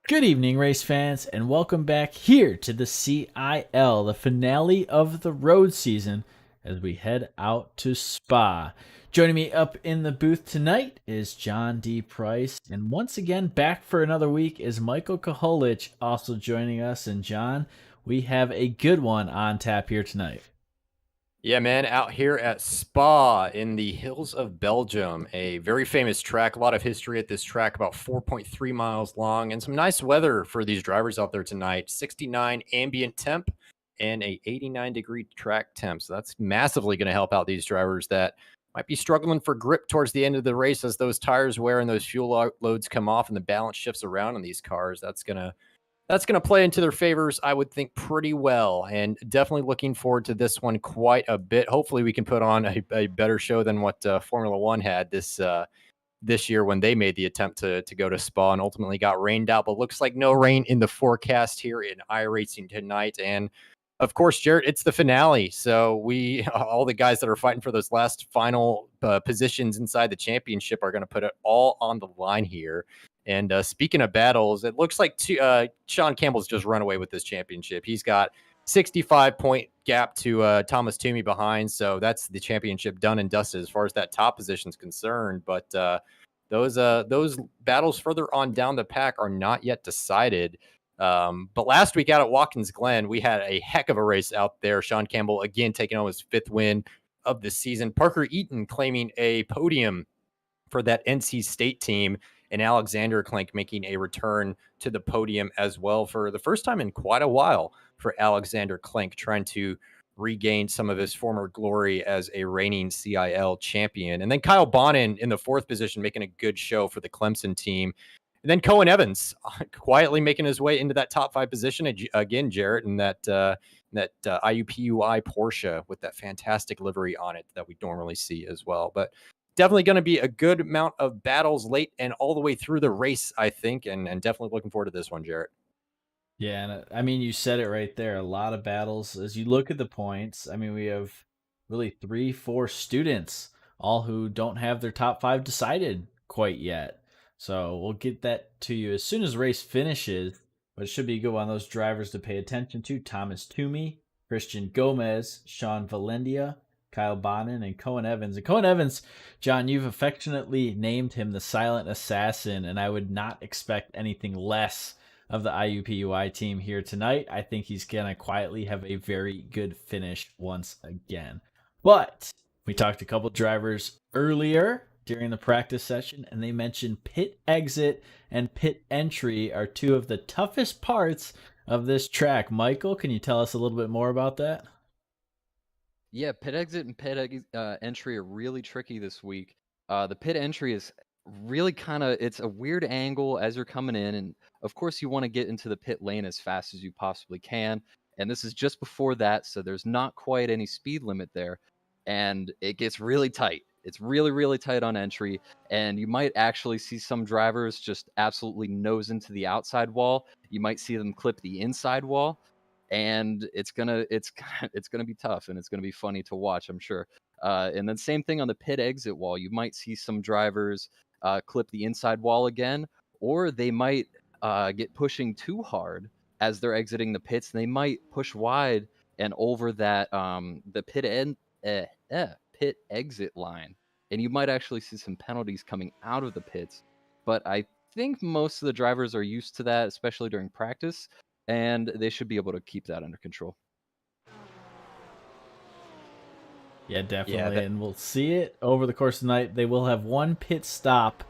Good evening, race fans, and welcome back here to the CIL, the finale of the road season, as we head out to Spa. Joining me up in the booth tonight is John D. Price, and once again, back for another week is Michael Kaholich also joining us. And John, we have a good one on tap here tonight. Yeah, man, out here at Spa in the hills of Belgium, a very famous track, a lot of history at this track, about 4.3 miles long, and some nice weather for these drivers out there tonight. 69 ambient temp and a 89-degree track temp. So that's massively going to help out these drivers that might be struggling for grip towards the end of the race as those tires wear and those fuel loads come off and the balance shifts around on these cars. That's going to play into their favors, I would think, pretty well, and definitely looking forward to this one quite a bit. Hopefully, we can put on a better show than what Formula One had this year when they made the attempt to go to Spa and ultimately got rained out. But looks like no rain in the forecast here in iRacing tonight. And of course, Jarrett, it's the finale. So all the guys that are fighting for those last final positions inside the championship are going to put it all on the line here. And speaking of battles, it looks like Sean Campbell's just run away with this championship. He's got 65-point gap to Thomas Toomey behind. So that's the championship done and dusted as far as that top position is concerned. But those battles further on down the pack are not yet decided. But last week out at Watkins Glen, we had a heck of a race out there. Sean Campbell, again, taking on his fifth win of the season. Parker Eaton claiming a podium for that NC State team, and Alexander Klink making a return to the podium as well for the first time in quite a while for Alexander Klink, trying to regain some of his former glory as a reigning CIL champion. And then Kyle Bonin in the fourth position, making a good show for the Clemson team. And then Cohen Evans quietly making his way into that top five position again, Jarrett, in that IUPUI Porsche with that fantastic livery on it that we normally see as well. But definitely going to be a good amount of battles late and all the way through the race, I think, and definitely looking forward to this one, Jarrett. Yeah, and I mean, you said it right there. A lot of battles. As you look at the points, I mean, we have really 3, 4 students, all who don't have their top 5 decided quite yet. So we'll get that to you as soon as the race finishes. But it should be a good one. Those drivers to pay attention to: Thomas Toomey, Christian Gomez, Sean Valendia, Kyle Bonin, and Cohen Evans. And Cohen Evans, John, you've affectionately named him the silent assassin, and I would not expect anything less of the IUPUI team here tonight. I think he's going to quietly have a very good finish once again. But we talked to a couple drivers earlier during the practice session, and they mentioned pit exit and pit entry are two of the toughest parts of this track. Michael, can you tell us a little bit more about that? Yeah, pit exit and entry are really tricky this week. The pit entry is really it's a weird angle as you're coming in, and of course you want to get into the pit lane as fast as you possibly can, and this is just before that, so there's not quite any speed limit there, and it gets really tight. It's really, really tight on entry, and you might actually see some drivers just absolutely nose into the outside wall. You might see them clip the inside wall, and it's gonna be tough, and it's gonna be funny to watch, I'm sure. And then same thing on the pit exit wall. You might see some drivers clip the inside wall again, or they might get pushing too hard as they're exiting the pits, and they might push wide and over that the pit exit line, and you might actually see some penalties coming out of the pits. But I think most of the drivers are used to that, especially during practice, and they should be able to keep that under control. Yeah, definitely. And we'll see it over the course of the night. They will have one pit stop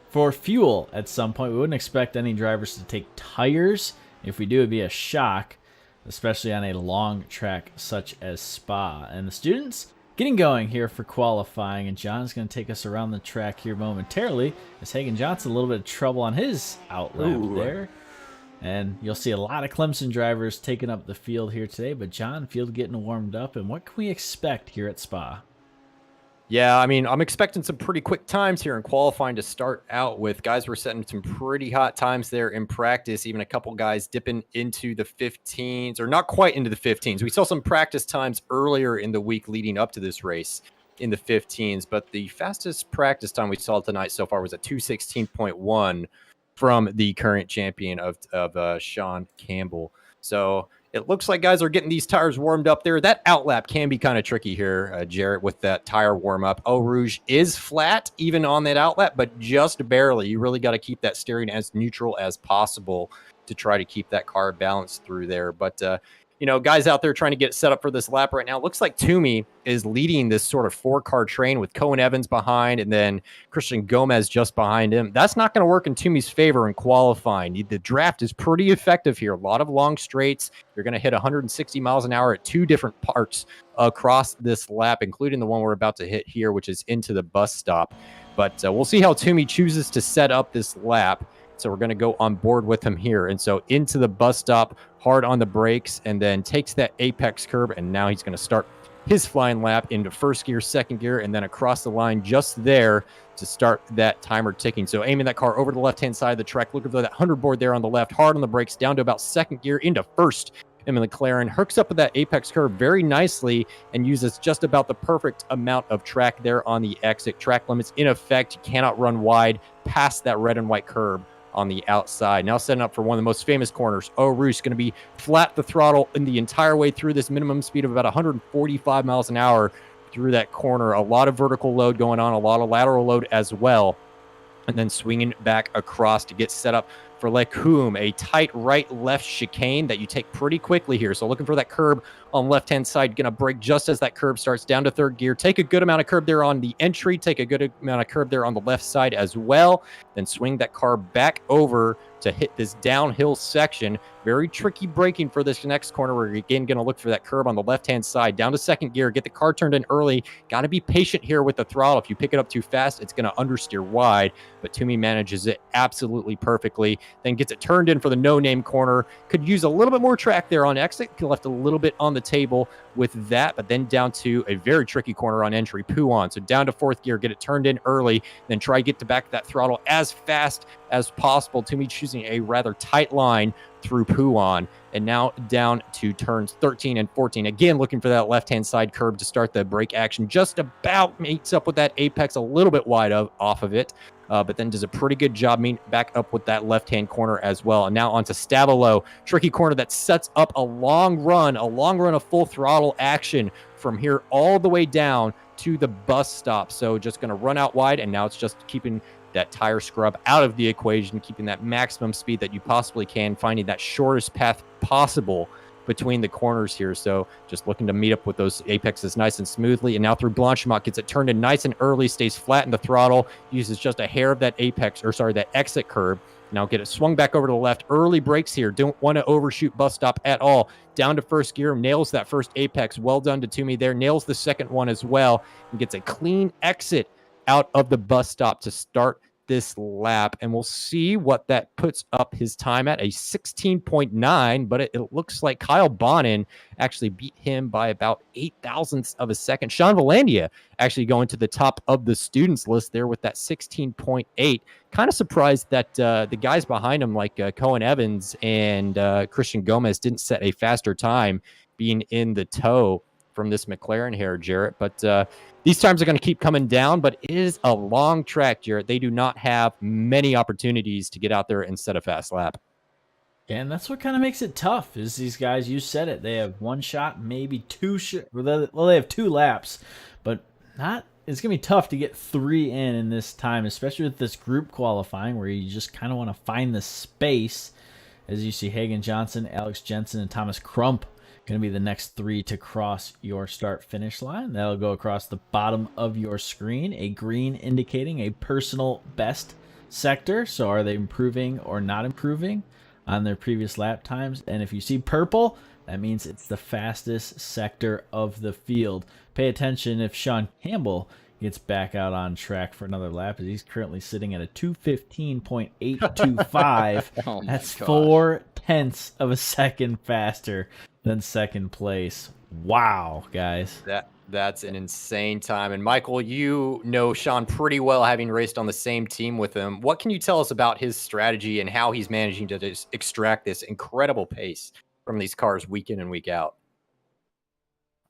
for fuel at some point. We wouldn't expect any drivers to take tires. If we do, it'd be a shock, especially on a long track such as Spa. And the students getting going here for qualifying, and John's going to take us around the track here momentarily as Hagen Johnson a little bit of trouble on his outlap there. And you'll see a lot of Clemson drivers taking up the field here today. But John, field getting warmed up. And what can we expect here at Spa? Yeah, I mean, I'm expecting some pretty quick times here in qualifying to start out with. Guys were setting some pretty hot times there in practice, even a couple guys dipping into the 15s, or not quite into the 15s. We saw some practice times earlier in the week leading up to this race in the 15s, but the fastest practice time we saw tonight so far was a 2:16.1. from the current champion of Sean Campbell. So it looks like guys are getting these tires warmed up there. That outlap can be kind of tricky here, Jarrett, with that tire warm up. Eau Rouge is flat even on that outlap, but just barely. You really got to keep that steering as neutral as possible to try to keep that car balanced through there. But guys out there trying to get set up for this lap right now. Looks like Toomey is leading this sort of 4-car train with Cohen Evans behind and then Christian Gomez just behind him. That's not going to work in Toomey's favor in qualifying. The draft is pretty effective here. A lot of long straights. You're going to hit 160 miles an hour at 2 different parts across this lap, including the one we're about to hit here, which is into the bus stop. But we'll see how Toomey chooses to set up this lap. So we're going to go on board with him here. And so into the bus stop, hard on the brakes, and then takes that apex curb. And now he's going to start his flying lap into first gear, second gear, and then across the line just there to start that timer ticking. So aiming that car over to the left-hand side of the track, looking for that 100 board there on the left, hard on the brakes, down to about second gear into first. And McLaren hooks up with that apex curve very nicely and uses just about the perfect amount of track there on the exit. Track limits in effect. You cannot run wide past that red and white curb on the outside. Now setting up for one of the most famous corners. Eau Rouge going to be flat the throttle in the entire way through this minimum speed of about 145 miles an hour through that corner. A lot of vertical load going on, a lot of lateral load as well. And then swinging back across to get set up for Lecumbe, a tight right-left chicane that you take pretty quickly here. So looking for that curb on left-hand side, going to brake just as that curb starts down to third gear. Take a good amount of curb there on the entry. Take a good amount of curb there on the left side as well. Then swing that car back over to hit this downhill section. Very tricky braking for this next corner. We're again going to look for that curb on the left-hand side. Down to second gear. Get the car turned in early. Got to be patient here with the throttle. If you pick it up too fast, it's going to understeer wide. But Toomey manages it absolutely perfectly. Then gets it turned in for the no-name corner. Could use a little bit more track there on exit. Left a little bit on the table with that. But then down to a very tricky corner on entry. Pouon. So down to fourth gear. Get it turned in early. Then try to get to back that throttle as fast as possible. Toomey choosing a rather tight line through Pouon, and now down to turns 13 and 14. Again, looking for that left-hand side curb to start the brake action. Just about meets up with that apex a little bit wide off of it, but then does a pretty good job meeting back up with that left-hand corner as well. And now onto Stavolo. Tricky corner that sets up a long run of full throttle action from here all the way down to the bus stop. So just going to run out wide, and now it's just keeping that tire scrub out of the equation, keeping that maximum speed that you possibly can, finding that shortest path possible between the corners here. So just looking to meet up with those apexes nice and smoothly. And now through Blanchimont, gets it turned in nice and early, stays flat in the throttle, uses just a hair of that that exit curb. Now get it swung back over to the left. Early brakes here. Don't want to overshoot bus stop at all. Down to first gear. Nails that first apex. Well done to Toomey there. Nails the second one as well. And gets a clean exit out of the bus stop to start this lap. And we'll see what that puts up his time at, a 16.9. But it looks like Kyle Bonin actually beat him by about 8 thousandths of a second. Sean Valandia actually going to the top of the students list there with that 16.8. Kind of surprised that the guys behind him like Cohen Evans and Christian Gomez didn't set a faster time being in the tow from this McLaren here, Jarrett. But these times are going to keep coming down, but it is a long track, Jarrett. They do not have many opportunities to get out there and set a fast lap. And that's what kind of makes it tough is these guys, you said it, they have one shot, maybe two well, they have 2 laps, but it's going to be tough to get 3 in this time, especially with this group qualifying where you just kind of want to find the space. As you see, Hagen Johnson, Alex Jensen, and Thomas Crump going to be the next 3 to cross your start-finish line. That'll go across the bottom of your screen, a green indicating a personal best sector. So are they improving or not improving on their previous lap times? And if you see purple, that means it's the fastest sector of the field. Pay attention if Sean Campbell gets back out on track for another lap, as he's currently sitting at a 2:15.825. Oh That's gosh. 0.4 of a second faster than second place. Wow, guys. That's an insane time. And Michael, you know Sean pretty well, having raced on the same team with him. What can you tell us about his strategy and how he's managing to just extract this incredible pace from these cars week in and week out?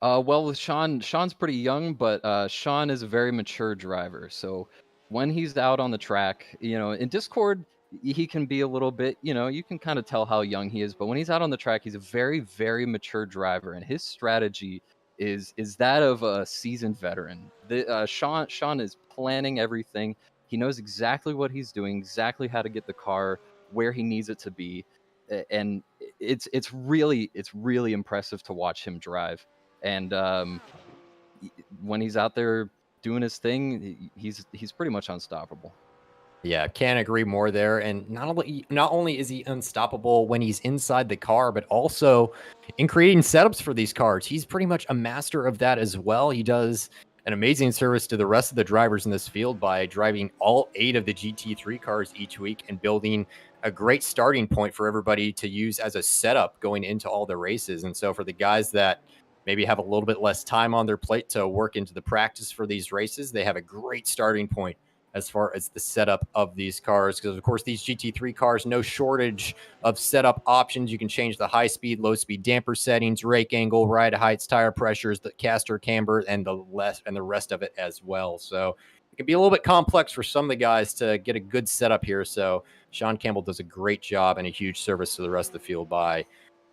Well, with Sean's pretty young, but Sean is a very mature driver. So when he's out on the track, in Discord, he can be a little bit, you can kind of tell how young he is, but when he's out on the track, he's a very, very mature driver, and his strategy is that of a seasoned veteran. Sean is planning everything. He knows exactly what he's doing, exactly how to get the car where he needs it to be, and it's really impressive to watch him drive. And when he's out there doing his thing, he's pretty much unstoppable. Yeah, can't agree more there. And not only is he unstoppable when he's inside the car, but also in creating setups for these cars. He's pretty much a master of that as well. He does an amazing service to the rest of the drivers in this field by driving all 8 of the GT3 cars each week and building a great starting point for everybody to use as a setup going into all the races. And so for the guys that maybe have a little bit less time on their plate to work into the practice for these races, they have a great starting point as far as the setup of these cars. Because, of course, these GT3 cars, no shortage of setup options. You can change the high speed, low speed damper settings, rake angle, ride heights, tire pressures, the caster camber, and the rest of it as well. So it can be a little bit complex for some of the guys to get a good setup here. So Sean Campbell does a great job and a huge service to the rest of the field by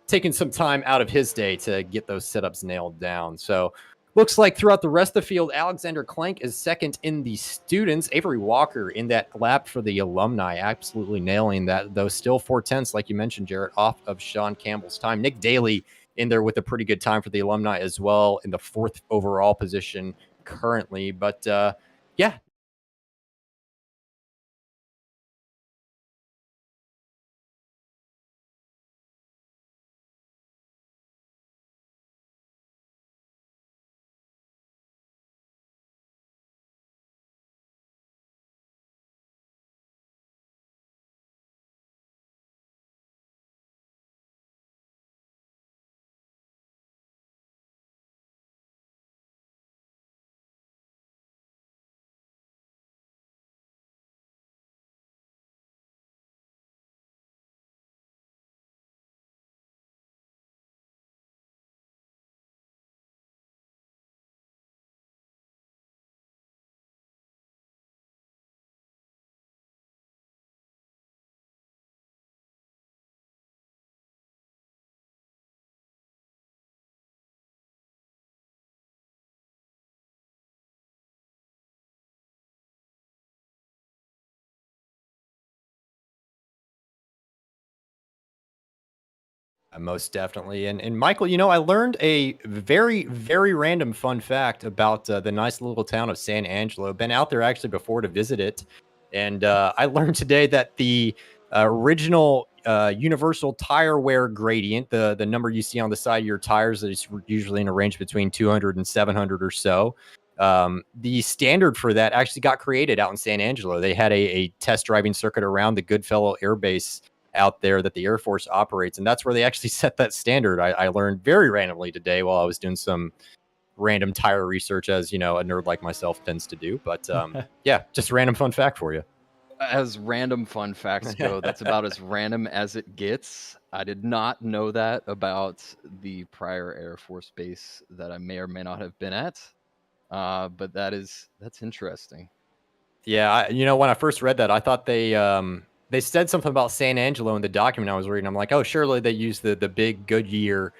taking some time out of his day to get those setups nailed down. So looks like throughout the rest of the field, Alexander Clank is second in the students. Avery Walker in that lap for the alumni, absolutely nailing that, though still 4/10, like you mentioned, Jarrett, off of Sean Campbell's time. Nick Daly in there with a pretty good time for the alumni as well, in the 4th overall position currently. But yeah, most definitely. And Michael, I learned a very, very random fun fact about the nice little town of San Angelo. Been out there actually before to visit it. And I learned today that the original universal tire wear gradient, the number you see on the side of your tires, is usually in a range between 200 and 700 or so. The standard for that actually got created out in San Angelo. They had a test driving circuit around the Goodfellow Air Base out there that the Air Force operates, and that's where they actually set that standard. I learned very randomly today while I was doing some random tire research, as a nerd like myself tends to do. But yeah, just a random fun fact for you. As random fun facts go, that's about as random as it gets. I did not know that about the prior Air Force base that I may or may not have been at. But that's interesting. Yeah, when I first read that, I thought they said something about San Angelo in the document I was reading. I'm like, oh, surely they use the big Goodyear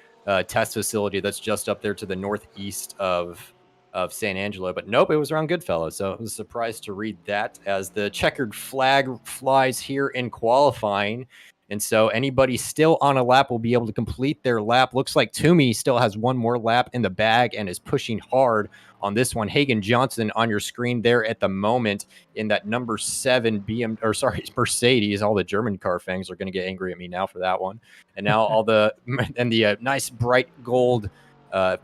test facility that's just up there to the northeast of San Angelo. But nope, it was around Goodfellow. So I was surprised to read that, as the checkered flag flies here in qualifying. And so anybody still on a lap will be able to complete their lap. Looks like Toomey still has one more lap in the bag and is pushing hard on this one. Hagen Johnson on your screen there at the moment in that number 7 Mercedes. All the German car fangs are going to get angry at me now for that one. And now all the nice bright gold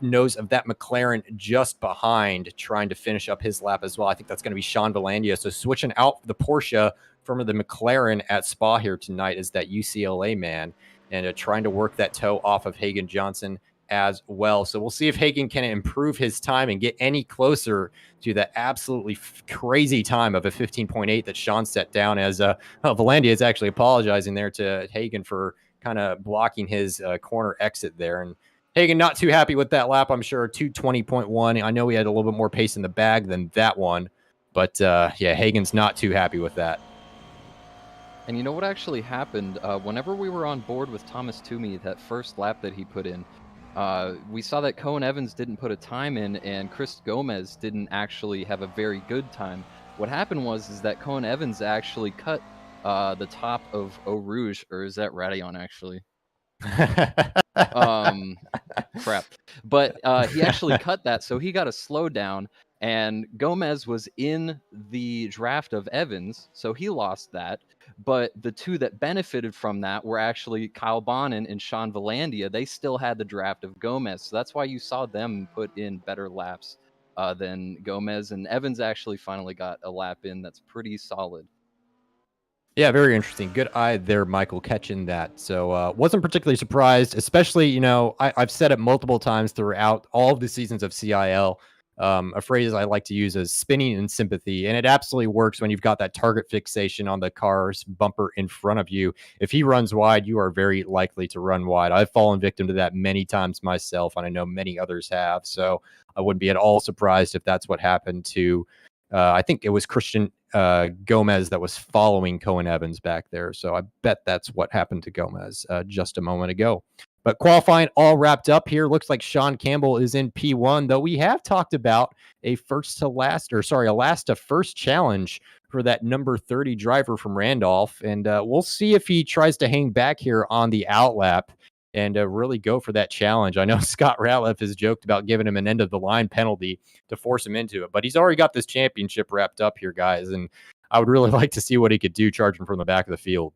nose of that McLaren just behind, trying to finish up his lap as well. I think that's going to be Sean Valandia. So switching out the Porsche from the McLaren at Spa here tonight is that UCLA man, and trying to work that toe off of Hagen Johnson as well. So we'll see if Hagen can improve his time and get any closer to that absolutely crazy time of a 15.8 that Sean set down, as Valandia is actually apologizing there to Hagen for kind of blocking his corner exit there. And Hagen not too happy with that lap, I'm sure. 220.1. I know he had a little bit more pace in the bag than that one, but yeah, Hagen's not too happy with that. And you know what actually happened? Whenever we were on board with Thomas Toomey, that first lap that he put in, we saw that Cohen Evans didn't put a time in, and Chris Gomez didn't actually have a very good time. What happened is that Cohen Evans actually cut the top of Eau Rouge, or is that Radeon actually? Crap. But he actually cut that, so he got a slowdown, and Gomez was in the draft of Evans, so he lost that. But the two that benefited from that were actually Kyle Bonin and Sean Valandia. They still had the draft of Gomez, so that's why you saw them put in better laps than Gomez. And Evans actually finally got a lap in that's pretty solid. Yeah, very interesting. Good eye there, Michael, catching that. So wasn't particularly surprised, especially, I've said it multiple times throughout all of the seasons of CIL. A phrase I like to use is spinning in sympathy. And it absolutely works when you've got that target fixation on the car's bumper in front of you. If he runs wide, you are very likely to run wide. I've fallen victim to that many times myself, and I know many others have. So I wouldn't be at all surprised if that's what happened to I think it was Christian Gomez that was following Cohen Evans back there. So I bet that's what happened to Gomez just a moment ago. But qualifying all wrapped up here. Looks like Sean Campbell is in P1, though we have talked about a last to first challenge for that number 30 driver from Randolph. And we'll see if he tries to hang back here on the outlap and really go for that challenge. I know Scott Ratliff has joked about giving him an end of the line penalty to force him into it, but he's already got this championship wrapped up here, guys. And I would really like to see what he could do charging from the back of the field.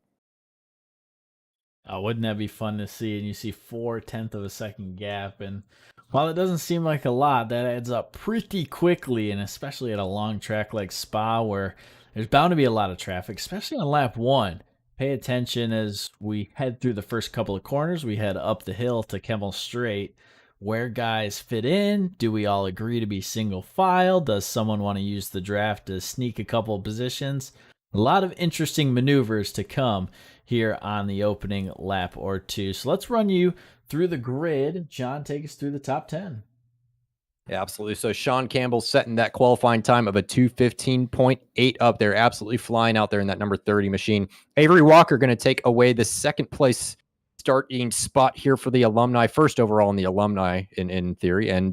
Wouldn't that be fun to see? And you see 4/10 of a second gap. And while it doesn't seem like a lot, that adds up pretty quickly. And especially at a long track like Spa, where there's bound to be a lot of traffic, especially on lap one. Pay attention as we head through the first couple of corners. We head up the hill to Campbell Straight. Where guys fit in? Do we all agree to be single file? Does someone want to use the draft to sneak a couple of positions? A lot of interesting maneuvers to come here on the opening lap or two. So let's run you through the grid. John, take us through the top 10. Yeah, absolutely. So Sean Campbell setting that qualifying time of a 2:15.8 up there, absolutely flying out there in that number 30 machine. Avery Walker going to take away the second place starting spot here for the alumni, first overall in the alumni in theory. And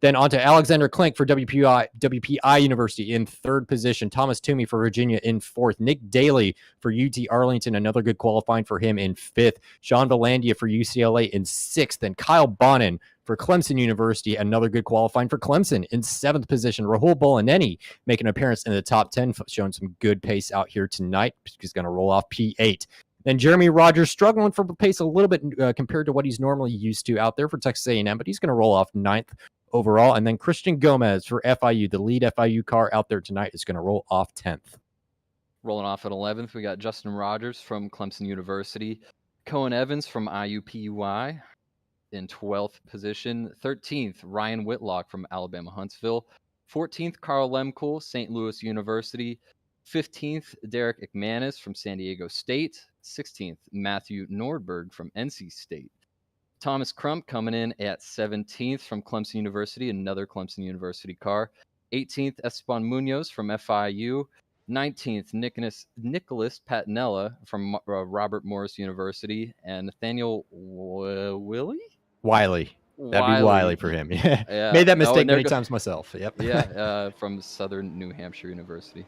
then on to Alexander Klink for WPI University in third position. Thomas Toomey for Virginia in fourth. Nick Daly for UT Arlington, another good qualifying for him in fifth. Sean Valandia for UCLA in sixth. And Kyle Bonin for Clemson University, another good qualifying for Clemson in seventh position. Rahul Bolaneni making an appearance in the top 10, showing some good pace out here tonight. He's going to roll off P8. Then Jeremy Rogers struggling for pace a little bit compared to what he's normally used to out there for Texas A&M, but he's going to roll off ninth overall. And then Christian Gomez for FIU, the lead FIU car out there tonight, is going to roll off 10th. Rolling off at 11th, we got Justin Rogers from Clemson University. Cohen Evans from IUPUI in 12th position. 13th, Ryan Whitlock from Alabama Huntsville. 14th, Carl Lemkool, St. Louis University. 15th, Derek McManus from San Diego State. 16th, Matthew Norberg from NC State. Thomas Crump coming in at 17th from Clemson University, another Clemson University car. 18th, Esteban Munoz from FIU. 19th, Nicholas Patinella from Robert Morris University. And Nathaniel Wiley? That'd be Wiley for him. Yeah. Made that mistake many times myself. Yep. Yeah, from Southern New Hampshire University.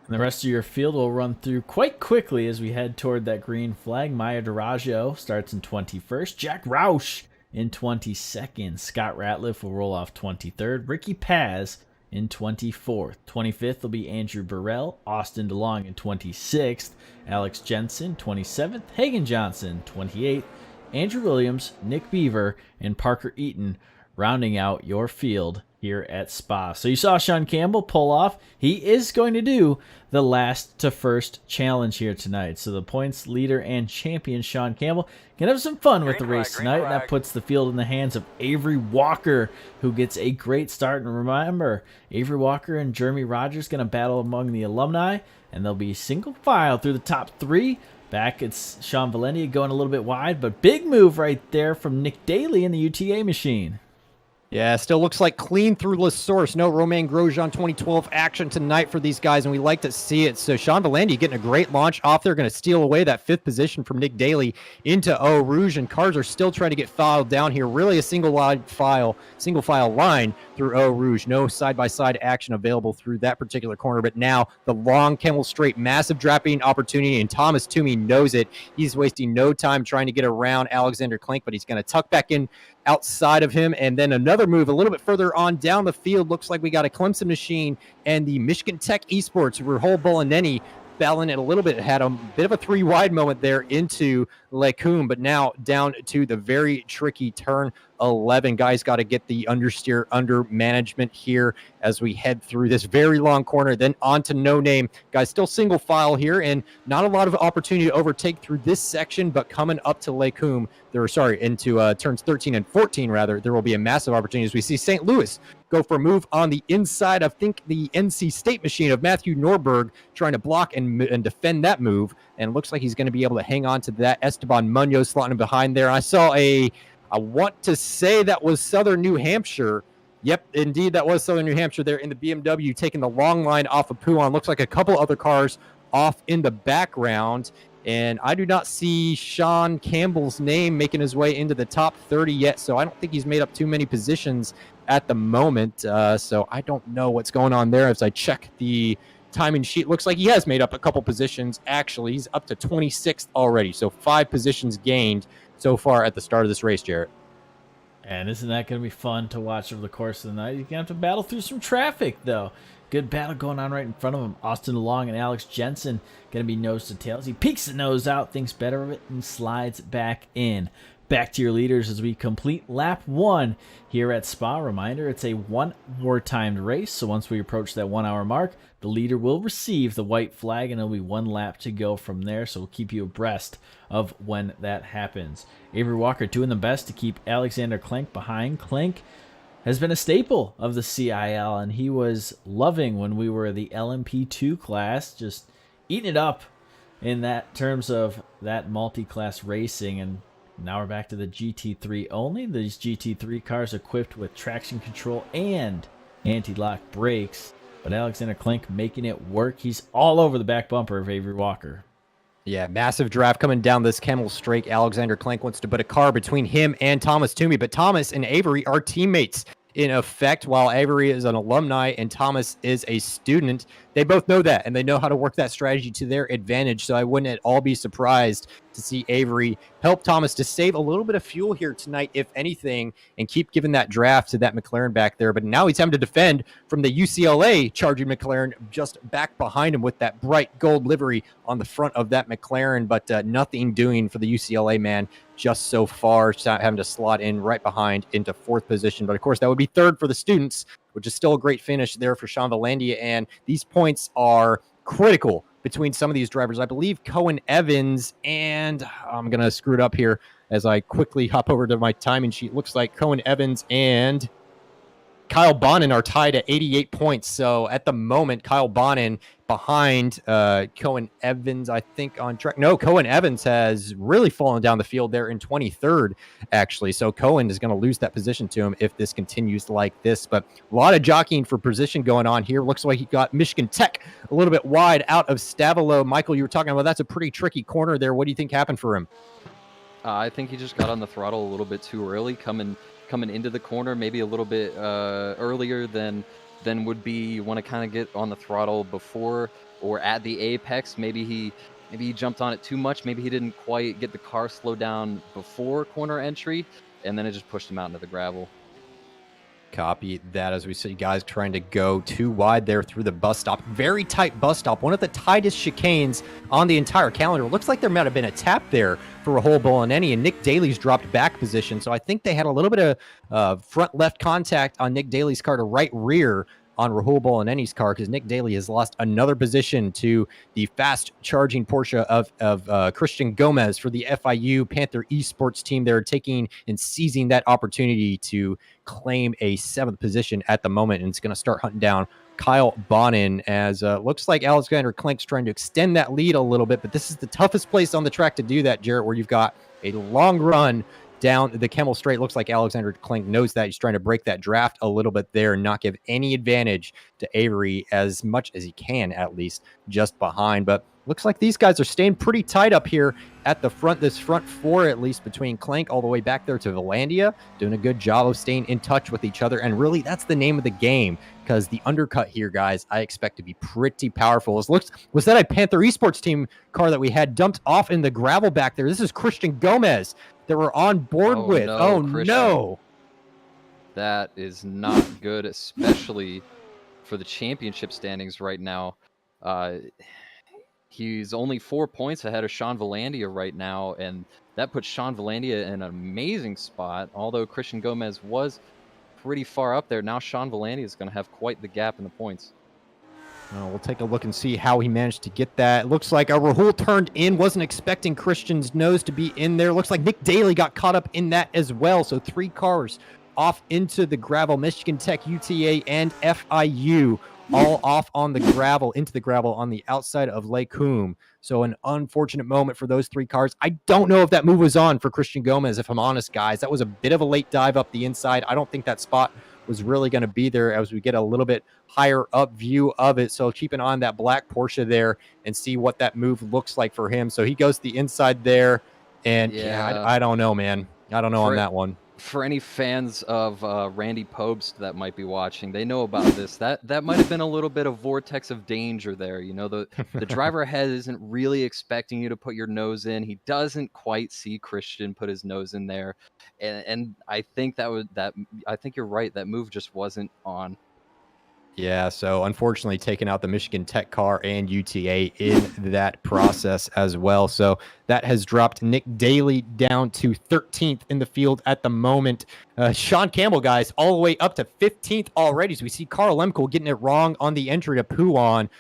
And the rest of your field will run through quite quickly as we head toward that green flag. Maya Duraggio starts in 21st. Jack Roush in 22nd. Scott Ratliff will roll off 23rd. Ricky Paz in 24th. 25th will be Andrew Burrell. Austin DeLong in 26th. Alex Jensen, 27th. Hagen Johnson, 28th. Andrew Williams, Nick Beaver, and Parker Eaton rounding out your field here at Spa. So you saw Sean Campbell pull off. He is going to do the last to first challenge here tonight. So the points leader and champion Sean Campbell can have some fun with the race tonight. And that puts the field in the hands of Avery Walker, who gets a great start. And remember, Avery Walker and Jeremy Rogers going to battle among the alumni, and they'll be single file through the top three. Back, it's Sean Valendia going a little bit wide, but big move right there from Nick Daly in the UTA machine. Yeah, still looks like clean through La Source. No Romain Grosjean 2012 action tonight for these guys, and we like to see it. So Sean Valandi getting a great launch off there, going to steal away that 5th position from Nick Daly into Eau Rouge, and cars are still trying to get filed down here. Really a single file line through Eau Rouge. No side-by-side action available through that particular corner, but now the long Campbell Straight, massive drop-in opportunity, and Thomas Toomey knows it. He's wasting no time trying to get around Alexander Klink, but he's going to tuck back in outside of him, and then another move a little bit further on down the field. Looks like we got a Clemson machine and the Michigan Tech Esports, Rahul Bolaneni, battling it a little bit. Had a bit of a 3 wide moment there into Lecum, but now down to the very tricky turn 11. Guys got to get the understeer under management here as we head through this very long corner, then on to No Name. Guys, still single file here, and not a lot of opportunity to overtake through this section, but coming up to Lecum, into turns 13 and 14, rather, there will be a massive opportunity as we see St. Louis go for a move on the inside. I think the NC State machine of Matthew Norberg trying to block and defend that move, and looks like he's going to be able to hang on to that. Esteban Munoz slotting behind there. I saw I want to say that was Southern New Hampshire. Yep, indeed, that was Southern New Hampshire there in the BMW, taking the long line off of Puan. Looks like a couple other cars off in the background. And I do not see Sean Campbell's name making his way into the top 30 yet, so I don't think he's made up too many positions at the moment. So I don't know what's going on there as I check the timing sheet. Looks like he has made up a couple positions. Actually, he's up to 26th already, so 5 positions gained so far at the start of this race, Jarrett. And isn't that going to be fun to watch over the course of the night? You're going to have to battle through some traffic, though. Good battle going on right in front of him. Austin Long and Alex Jensen going to be nose to tails. He peeks the nose out, thinks better of it, and slides back in. Back to your leaders as we complete lap 1 here at Spa. Reminder, it's a 1-hour timed race, so once we approach that 1-hour mark, the leader will receive the white flag, and it'll be 1 lap to go from there, so we'll keep you abreast of when that happens. Avery Walker doing the best to keep Alexander Klink behind. Klink has been a staple of the CIL, and he was loving when we were the LMP2 class, just eating it up in that terms of that multi-class racing. And now we're back to the GT3 only. These GT3 cars equipped with traction control and anti-lock brakes, but Alexander Klink making it work. He's all over the back bumper of Avery Walker. Yeah, massive draft coming down this Campbell Straight. Alexander Klink wants to put a car between him and Thomas Toomey, but Thomas and Avery are teammates in effect. While Avery is an alumni and Thomas is a student, they both know that, and they know how to work that strategy to their advantage. So I wouldn't at all be surprised to see Avery help Thomas to save a little bit of fuel here tonight, if anything, and keep giving that draft to that McLaren back there. But now he's having to defend from the UCLA charging McLaren just back behind him with that bright gold livery on the front of that McLaren, but nothing doing for the UCLA man just so far, having to slot in right behind into 4th position. But of course, that would be 3rd for the students, which is still a great finish there for Sean Valandi. And these points are critical between some of these drivers. I believe Cohen Evans and I'm going to screw it up here as I quickly hop over to my timing sheet. Looks like Cohen Evans and Kyle Bonin are tied at 88 points. So at the moment, Kyle Bonin behind Cohen Evans, I think, on track. No, Cohen Evans has really fallen down the field there in 23rd, actually. So Cohen is going to lose that position to him if this continues like this. But a lot of jockeying for position going on here. Looks like he got Michigan Tech a little bit wide out of Stavelo. Michael, you were talking about that's a pretty tricky corner there. What do you think happened for him? I think he just got on the throttle a little bit too early, coming into the corner, maybe a little bit earlier than would be. You want to kind of get on the throttle before or at the apex. Maybe he jumped on it too much. Maybe he didn't quite get the car slowed down before corner entry, and then it just pushed him out into the gravel. Copy that as we see guys trying to go too wide there through the bus stop. Very tight bus stop. One of the tightest chicanes on the entire calendar. Looks like there might have been a tap there for Rahul Bolaneni, and Nick Daly's dropped back position. So I think they had a little bit of front left contact on Nick Daly's car to right rear on Rahul Bolaneni's car, because Nick Daly has lost another position to the fast charging Porsche of Christian Gomez for the FIU Panther Esports team. They're taking and seizing that opportunity to claim a 7th position at the moment, and it's going to start hunting down Kyle Bonin as looks like Alexander Klink's trying to extend that lead a little bit, but this is the toughest place on the track to do that, Jarrett, where you've got a long run down the Campbell straight. Looks like Alexander Klink knows that. He's trying to break that draft a little bit there and not give any advantage to Avery as much as he can, at least just behind. But looks like these guys are staying pretty tight up here at the front, this front four, at least between Klink all the way back there to Valandia, doing a good job of staying in touch with each other. And really, that's the name of the game, because the undercut here, guys, I expect to be pretty powerful. Was that a Panther Esports team car that we had dumped off in the gravel back there? This is Christian Gomez that we're on board with. No, oh, Christian. no. That is not good, especially for the championship standings right now. He's only 4 points ahead of Sean Valandia right now, and that puts Sean Valandia in an amazing spot. Although Christian Gomez was pretty far up there, now Sean Valandia is going to have quite the gap in the points. We'll take a look and see how he managed to get that. It looks like Rahul turned in, wasn't expecting Christian's nose to be in there. Looks like Nick Daly got caught up in that as well. So 3 cars off into the gravel. Michigan Tech, UTA, and FIU all off on the gravel, into the gravel on the outside of Lake Coombe. So an unfortunate moment for those 3 cars. I don't know if that move was on for Christian Gomez, if I'm honest, guys. That was a bit of a late dive up the inside. I don't think that spot was really going to be there as we get a little bit higher up view of it. So keep an eye on that black Porsche there and see what that move looks like for him. So he goes to the inside there, and I don't know, man. I don't know on that one. For any fans of Randy Pobst that might be watching, they know about this. That might have been a little bit of vortex of danger there. You know, the driver ahead isn't really expecting you to put your nose in. He doesn't quite see Christian put his nose in there, and I think I think you're right. That move just wasn't on. Yeah, so unfortunately taking out the Michigan Tech car and UTA in that process as well. So that has dropped Nick Daly down to 13th in the field at the moment. Sean Campbell, guys, all the way up to 15th already. So we see Carl Lemkel getting it wrong on the entry to Pouan.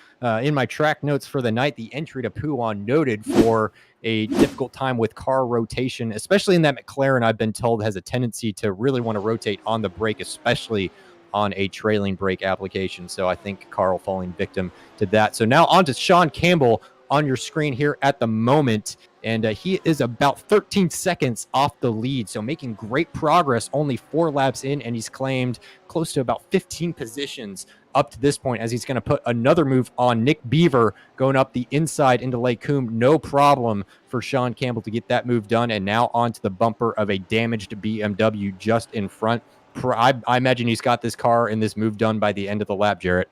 In my track notes for the night, the entry to Pouan noted for a difficult time with car rotation, especially in that McLaren, I've been told, has a tendency to really want to rotate on the brake, especially on a trailing brake application. So I think Carl falling victim to that. So now on to Sean Campbell on your screen here at the moment. And he is about 13 seconds off the lead. So making great progress, only 4 laps in, and he's claimed close to about 15 positions up to this point, as he's going to put another move on Nick Beaver going up the inside into Lake Coombe. No problem for Sean Campbell to get that move done. And now onto the bumper of a damaged BMW just in front. I imagine he's got this car and this move done by the end of the lap, Jarrett.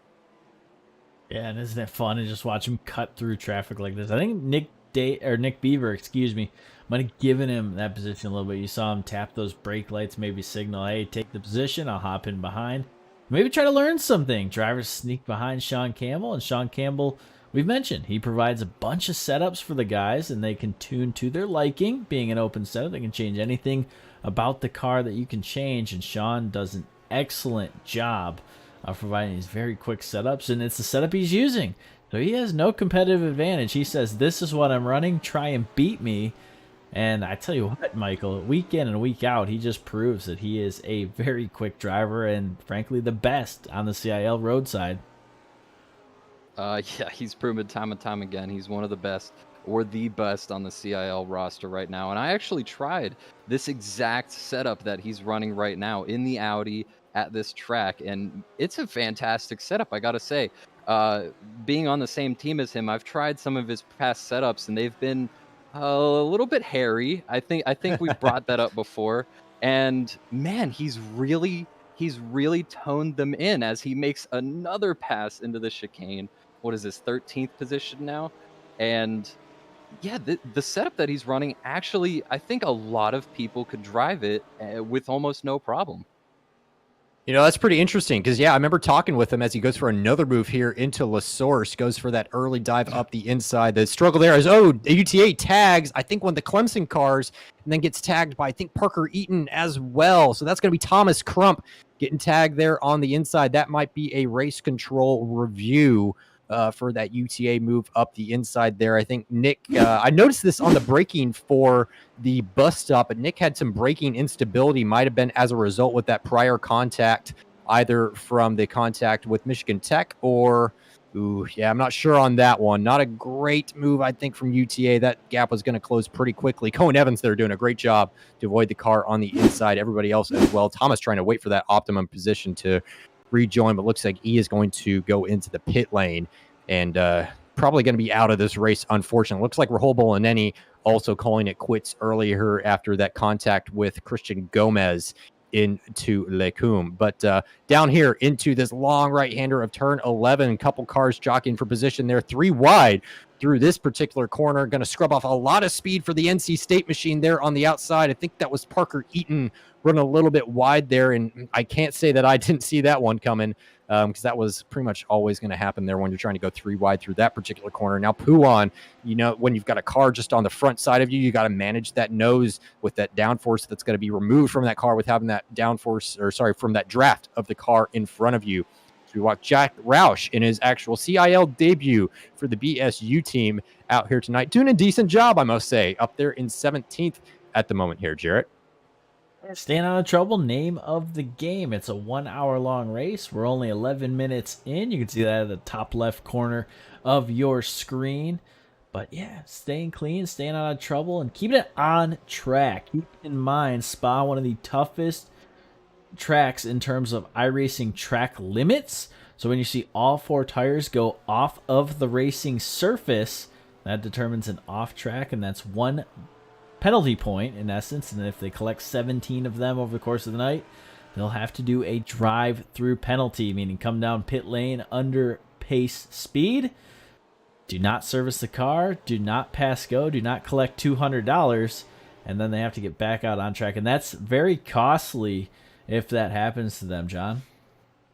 Yeah, and isn't it fun to just watch him cut through traffic like this? I think Nick Beaver, might have given him that position a little bit. You saw him tap those brake lights, maybe signal, hey, take the position, I'll hop in behind. Maybe try to learn something. Drivers sneak behind Sean Campbell, and Sean Campbell, we've mentioned, he provides a bunch of setups for the guys, and they can tune to their liking. Being an open setup, they can change anything about the car that you can change, and Sean does an excellent job of providing these very quick setups, and it's the setup he's using. So he has no competitive advantage. He says, this is what I'm running, try and beat me. And I tell you what, Michael, week in and week out, he just proves that he is a very quick driver and, frankly, the best on the CIL roadside. Yeah, he's proven time and time again he's one of the best, or the best, on the CIL roster right now. And I actually tried this exact setup that he's running right now in the Audi at this track, and it's a fantastic setup, I gotta say. Being on the same team as him, I've tried some of his past setups, and they've been a little bit hairy. I think we've brought that up before. And man, he's really toned them in as he makes another pass into the chicane. What is this, 13th position now? And yeah, the setup that he's running, actually, I think a lot of people could drive it with almost no problem. You know, that's pretty interesting because, yeah, I remember talking with him as he goes for another move here into La Source, goes for that early dive up the inside. The struggle there is, UTA tags, I think, one of the Clemson cars, and then gets tagged by, I think, Parker Eaton as well. So that's going to be Thomas Crump getting tagged there on the inside. That might be a race control review for that UTA move up the inside there. I think Nick, I noticed this on the braking for the bus stop, but Nick had some braking instability, might have been as a result with that prior contact, either from the contact with Michigan Tech or Ooh, yeah, I'm not sure on that one. Not a great move, I think, from UTA. That gap was going to close pretty quickly. Cohen Evans there doing a great job to avoid the car on the inside. Everybody else as well. Thomas trying to wait for that optimum position to rejoin, but looks like he is going to go into the pit lane and probably going to be out of this race, unfortunately. Looks like Rahul Bolaneni also calling it quits earlier after that contact with Christian Gomez into Lecum. But down here into this long right-hander of turn 11, couple cars jockeying for position there, 3 wide through this particular corner. Going to scrub off a lot of speed for the NC State machine there on the outside. I think that was Parker Eaton running a little bit wide there, and I can't say that I didn't see that one coming, because that was pretty much always going to happen there when you're trying to go 3 wide through that particular corner. Now, Puan, when you've got a car just on the front side of you, you got to manage that nose with that downforce that's going to be removed from that car with having that from that draft of the car in front of you. So we watch Jack Roush in his actual CIL debut for the BSU team out here tonight, doing a decent job, I must say, up there in 17th at the moment here, Jarrett. Staying out of trouble, name of the game. It's a 1 hour long race. We're only 11 minutes in. You can see that at the top left corner of your screen. But yeah, staying clean, staying out of trouble, and keeping it on track. Keep in mind, Spa, one of the toughest tracks in terms of iRacing track limits. So when you see all 4 tires go off of the racing surface, that determines an off track, and that's 1 penalty point in essence. And if they collect 17 of them over the course of the night, they'll have to do a drive-through penalty, meaning come down pit lane under pace speed. Do not service the car, do not pass go, do not collect $200, and then they have to get back out on track. And that's very costly if that happens to them, John.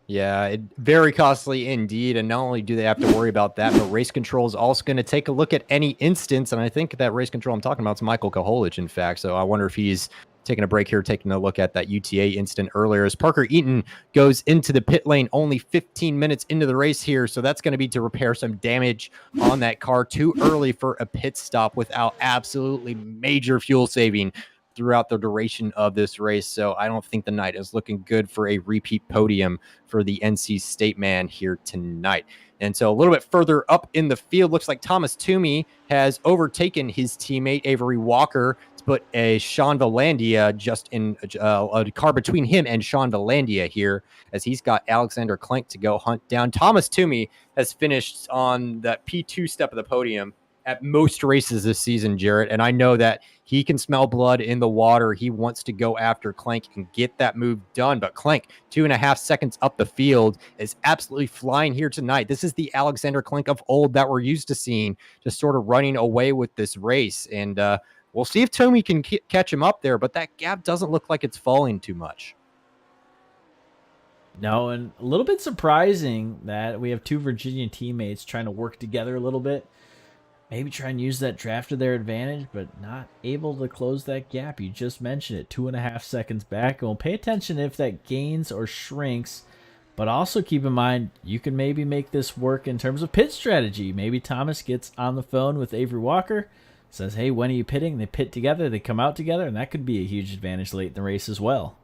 Yeah, very costly indeed. And not only do they have to worry about that, but race control is also going to take a look at any instance. And I think that race control I'm talking about is Michael Kaholich, in fact. So I wonder if he's taking a break here, taking a look at that UTA incident earlier, as Parker Eaton goes into the pit lane only 15 minutes into the race here. So that's going to be to repair some damage on that car too early for a pit stop without absolutely major fuel saving throughout the duration of this race. So I don't think the night is looking good for a repeat podium for the NC State man here tonight. And so a little bit further up in the field, looks like Thomas Toomey has overtaken his teammate Avery Walker to put a Sean Valandia just in a car between him and Sean Valandia here, as he's got Alexander Klenk to go hunt down. Thomas Toomey has finished on that P2 step of the podium at most races this season, Jarrett. And I know that he can smell blood in the water. He wants to go after Klenk and get that move done. But Klenk, 2.5 seconds up the field, is absolutely flying here tonight. This is the Alexander Klenk of old that we're used to seeing, just sort of running away with this race. And we'll see if Toomey can catch him up there, but that gap doesn't look like it's falling too much. No, and a little bit surprising that we have 2 Virginia teammates trying to work together a little bit. Maybe try and use that draft to their advantage, but not able to close that gap. You just mentioned it, 2.5 seconds back. And we'll pay attention if that gains or shrinks. But also keep in mind, you can maybe make this work in terms of pit strategy. Maybe Thomas gets on the phone with Avery Walker, says, hey, when are you pitting? They pit together, they come out together, and that could be a huge advantage late in the race as well.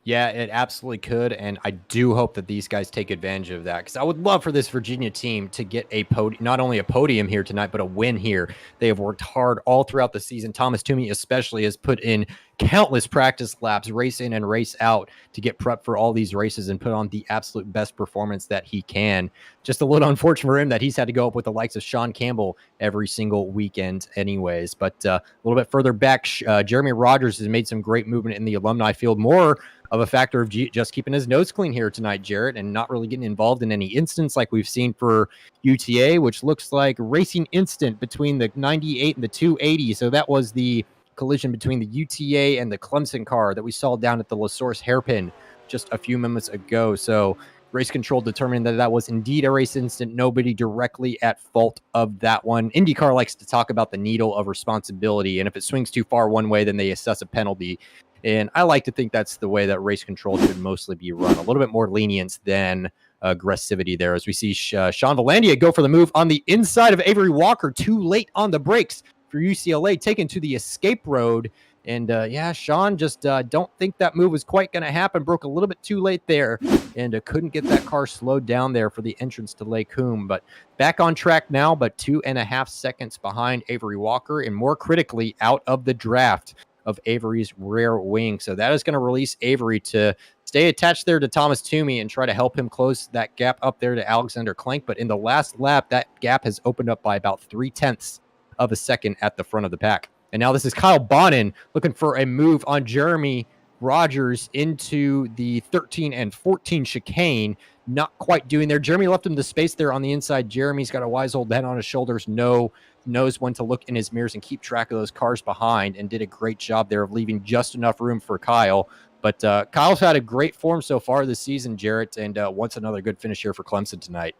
Yeah, it absolutely could, and I do hope that these guys take advantage of that, because I would love for this Virginia team to get a not only a podium here tonight, but a win here. They have worked hard all throughout the season. Thomas Toomey especially has put in countless practice laps, race in and race out, to get prepped for all these races and put on the absolute best performance that he can. Just a little unfortunate for him that he's had to go up with the likes of Sean Campbell every single weekend anyways. But a little bit further back, Jeremy Rogers has made some great movement in the alumni field. More of a factor of just keeping his nose clean here tonight, Jarrett, and not really getting involved in any instance like we've seen for UTA, which looks like racing instant between the 98 and the 280. So that was the collision between the UTA and the Clemson car that we saw down at the La Source hairpin just a few moments ago. So race control determined that that was indeed a race instant. Nobody directly at fault of that one. IndyCar likes to talk about the needle of responsibility, and if it swings too far one way, then they assess a penalty. And I like to think that's the way that race control should mostly be run. A little bit more lenience than aggressivity there, as we see Sean Valandia go for the move on the inside of Avery Walker. Too late on the brakes for UCLA, taken to the escape road. And yeah, Sean just don't think that move was quite going to happen. Broke a little bit too late there and couldn't get that car slowed down there for the entrance to Lake Coombe. But back on track now, but 2.5 seconds behind Avery Walker, and more critically, out of the draft of Avery's rear wing. So that is going to release Avery to stay attached there to Thomas Toomey and try to help him close that gap up there to Alexander Klenk. But in the last lap, that gap has opened up by about 0.3 of a second at the front of the pack. And now this is Kyle Bonin looking for a move on Jeremy Rogers into the 13 and 14 chicane. Not quite doing there. Jeremy left him the space there on the inside. Jeremy's got a wise old head on his shoulders. Knows when to look in his mirrors and keep track of those cars behind, and did a great job there of leaving just enough room for Kyle. But Kyle's had a great form so far this season, Jarrett, and wants another good finish here for Clemson tonight.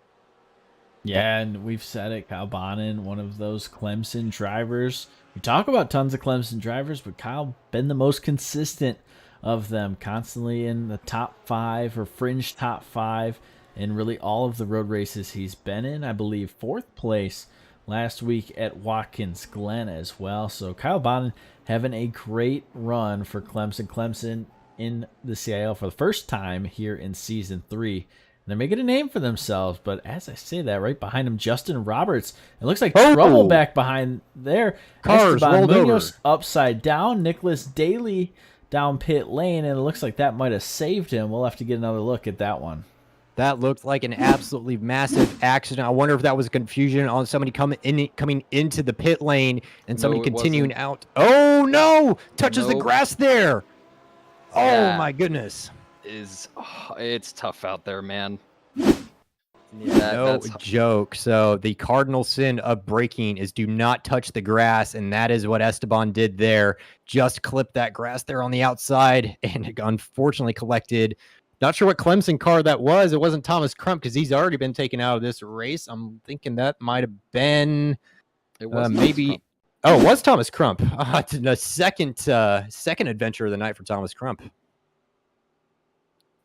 Yeah, and we've said it, Kyle Bonin, one of those Clemson drivers. We talk about tons of Clemson drivers, but Kyle been the most consistent of them, constantly in the top 5 or fringe top 5 in really all of the road races he's been in. I believe 4th place last week at Watkins Glen as well. So Kyle Bonin having a great run for Clemson. Clemson in the CIL for the first time here in season 3. They're making a name for themselves, but as I say that, right behind him, Justin Roberts. It looks like trouble back behind there. Cars Esteban rolled Munoz over. upside down. Nicholas Daly down pit lane, and it looks like that might have saved him. We'll have to get another look at that one. That looked like an absolutely massive accident. I wonder if that was confusion on somebody coming into the pit lane and somebody continuing out. Oh, no! Touches the grass there. Oh, my goodness. It's tough out there, man. Yeah, no joke. So the cardinal sin of braking is do not touch the grass, and that is what Esteban did there. Just clipped that grass there on the outside, and unfortunately collected. Not sure what Clemson car that was. It wasn't Thomas Crump because he's already been taken out of this race. I'm thinking that might have been maybe. Oh, it was Thomas Crump. The second adventure of the night for Thomas Crump.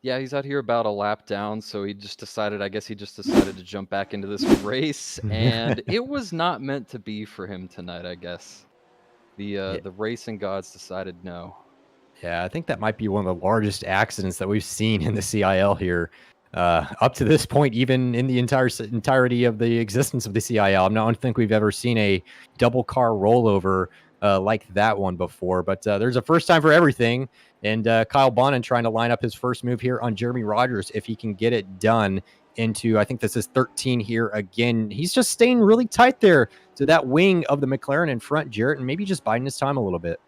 Yeah, he's out here about a lap down, so he just decided to jump back into this race, and it was not meant to be for him tonight, I guess. The racing gods decided no. Yeah, I think that might be one of the largest accidents that we've seen in the CIL here. Up to this point, even in the entirety of the existence of the CIL, I don't think we've ever seen a double car rollover like that one before. But there's a first time for everything. And Kyle Bonin trying to line up his first move here on Jeremy Rogers if he can get it done into, I think this is 13 here again. He's just staying really tight there to that wing of the McLaren in front, Jarrett, and maybe just biding his time a little bit.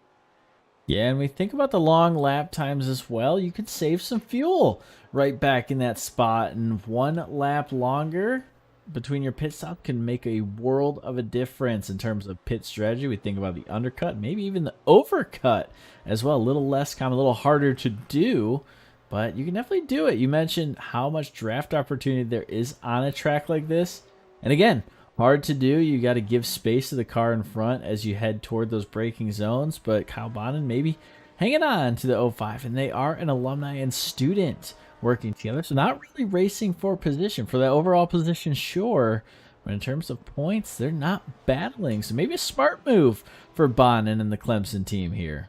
Yeah, and we think about the long lap times as well. You could save some fuel right back in that spot, and 1 lap longer between your pit stop can make a world of a difference in terms of pit strategy. We think about the undercut, maybe even the overcut as well. A little less common, a little harder to do, but you can definitely do it. You mentioned how much draft opportunity there is on a track like this. And again, hard to do. You got to give space to the car in front as you head toward those braking zones. But Kyle Bonin maybe hanging on to the 05, and they are an alumni and student working together. So not really racing for position, for the overall position, sure. But in terms of points, they're not battling. So maybe a smart move for Bonin and the Clemson team here.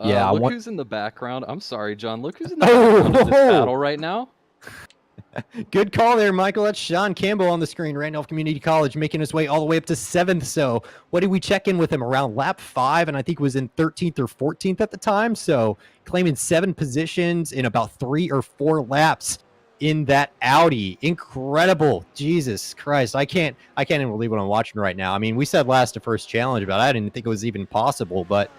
Yeah, look who's in the background. I'm sorry, John. Look who's in the background of this battle right now. Good call there, Michael. That's Sean Campbell on the screen, Randolph Community College, making his way all the way up to 7th. So what did we check in with him? Around lap 5, and I think was in 13th or 14th at the time. So claiming 7 positions in about 3 or 4 laps in that Audi. Incredible. Jesus Christ. I can't even believe what I'm watching right now. I mean, we said last to first challenge, but I didn't think it was even possible. But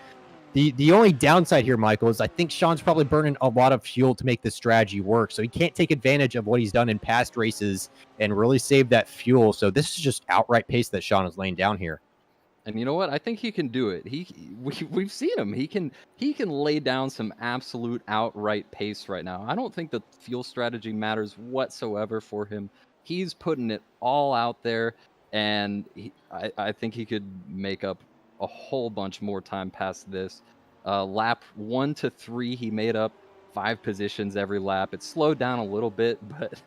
the only downside here, Michael, is I think Sean's probably burning a lot of fuel to make this strategy work. So he can't take advantage of what he's done in past races and really save that fuel. So this is just outright pace that Sean is laying down here. And you know what? I think he can do it. We've seen him. He can lay down some absolute outright pace right now. I don't think the fuel strategy matters whatsoever for him. He's putting it all out there, and I think he could make up a whole bunch more time past this. Lap 1 to 3, he made up 5 positions every lap. It slowed down a little bit, but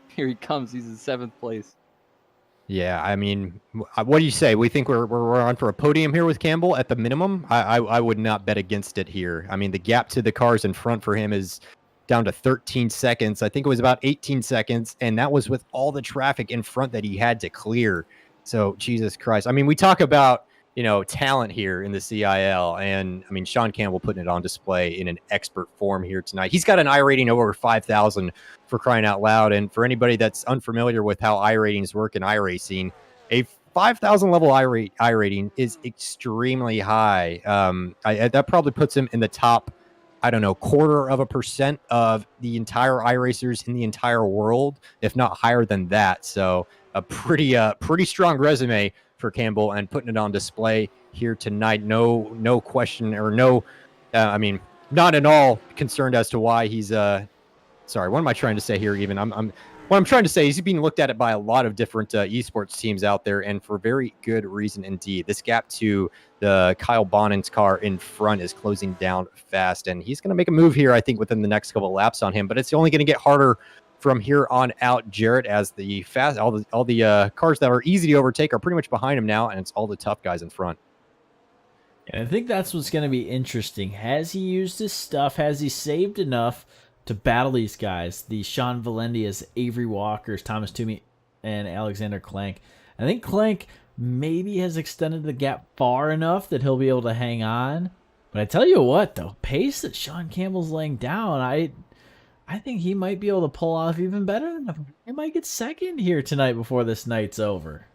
here he comes. He's in 7th place. Yeah, I mean, what do you say? We think we're on for a podium here with Campbell at the minimum. I would not bet against it here. I mean, the gap to the cars in front for him is down to 13 seconds. I think it was about 18 seconds, and that was with all the traffic in front that he had to clear. So Jesus Christ. I mean, we talk about, talent here in the CIL, and I mean, Sean Campbell putting it on display in an expert form here tonight. He's got an I rating over 5,000 for crying out loud. And for anybody that's unfamiliar with how I ratings work in iRacing, a 5,000 level I rating is extremely high. That probably puts him in the top, I don't know, 0.25% of the entire iRacers in the entire world, if not higher than that. So a pretty strong resume for Campbell, and putting it on display here tonight. No question, or no, I mean, not at all concerned as to why he's sorry, what am I trying to say here? Even what I'm trying to say is he's being looked at it by a lot of different esports teams out there, and for very good reason indeed. This gap to the Kyle Bonnen's car in front is closing down fast, and he's going to make a move here, I think, within the next couple of laps on him. But it's only going to get harder from here on out, Jarrett, as all the cars that are easy to overtake are pretty much behind him now, and it's all the tough guys in front. And I think that's what's going to be interesting. Has he used his stuff? Has he saved enough to battle these guys? The Sean Valendias, Avery Walkers, Thomas Toomey, and Alexander Clank. I think Clank maybe has extended the gap far enough that he'll be able to hang on. But I tell you what, the pace that Sean Campbell's laying down, I think he might be able to pull off even better than him. He might get second here tonight before this night's over.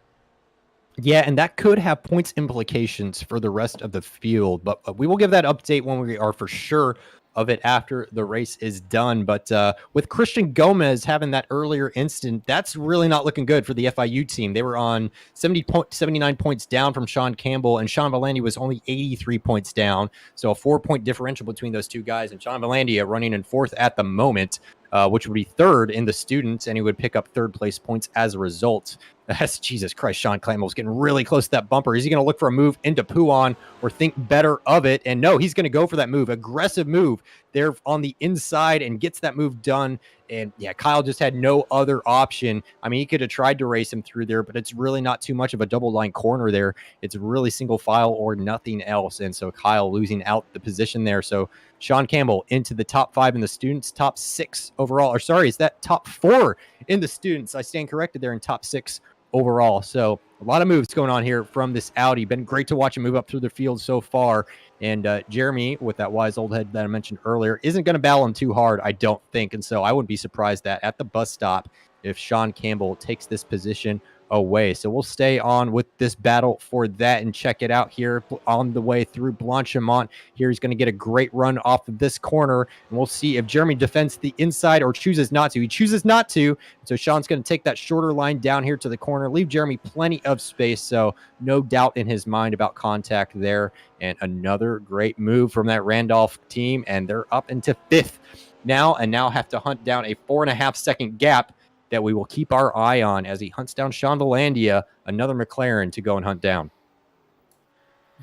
Yeah, and that could have points implications for the rest of the field, but we will give that update when we are for sure of it after the race is done. But with Christian Gomez having that earlier incident, that's really not looking good for the FIU team. They were on 79 points down from Sean Campbell, and Sean Valandia was only 83 points down. So a 4-point differential between those two guys, and Sean Valandia running in fourth at the moment, which would be third in the students, and he would pick up third place points as a result. That's Jesus Christ. Sean Campbell's getting really close to that bumper. Is he going to look for a move into Puan or think better of it? And no, he's going to go for that move. Aggressive move there on the inside, and gets that move done. And yeah, Kyle just had no other option. I mean, he could have tried to race him through there, but it's really not too much of a double line corner there. It's really single file or nothing else. And so Kyle losing out the position there. So Sean Campbell into the top 5 in the students, top 6 overall. Or sorry, is that top 4 in the students? I stand corrected there, in top 6 overall. So a lot of moves going on here from this Audi. Been great to watch him move up through the field so far. And Jeremy, with that wise old head that I mentioned earlier, isn't going to battle him too hard, I don't think. And so I wouldn't be surprised that at the bus stop, if Sean Campbell takes this position away. So we'll stay on with this battle for that and check it out here on the way through Blanchimont. Here he's going to get a great run off of this corner, and we'll see if Jeremy defends the inside or chooses not to. He chooses not to, so Sean's going to take that shorter line down here to the corner, leave Jeremy plenty of space, so no doubt in his mind about contact there. And another great move from that Randolph team, and they're up into 5th now, and now have to hunt down a 4.5-second gap that we will keep our eye on as he hunts down Sean Valandia, another McLaren to go and hunt down.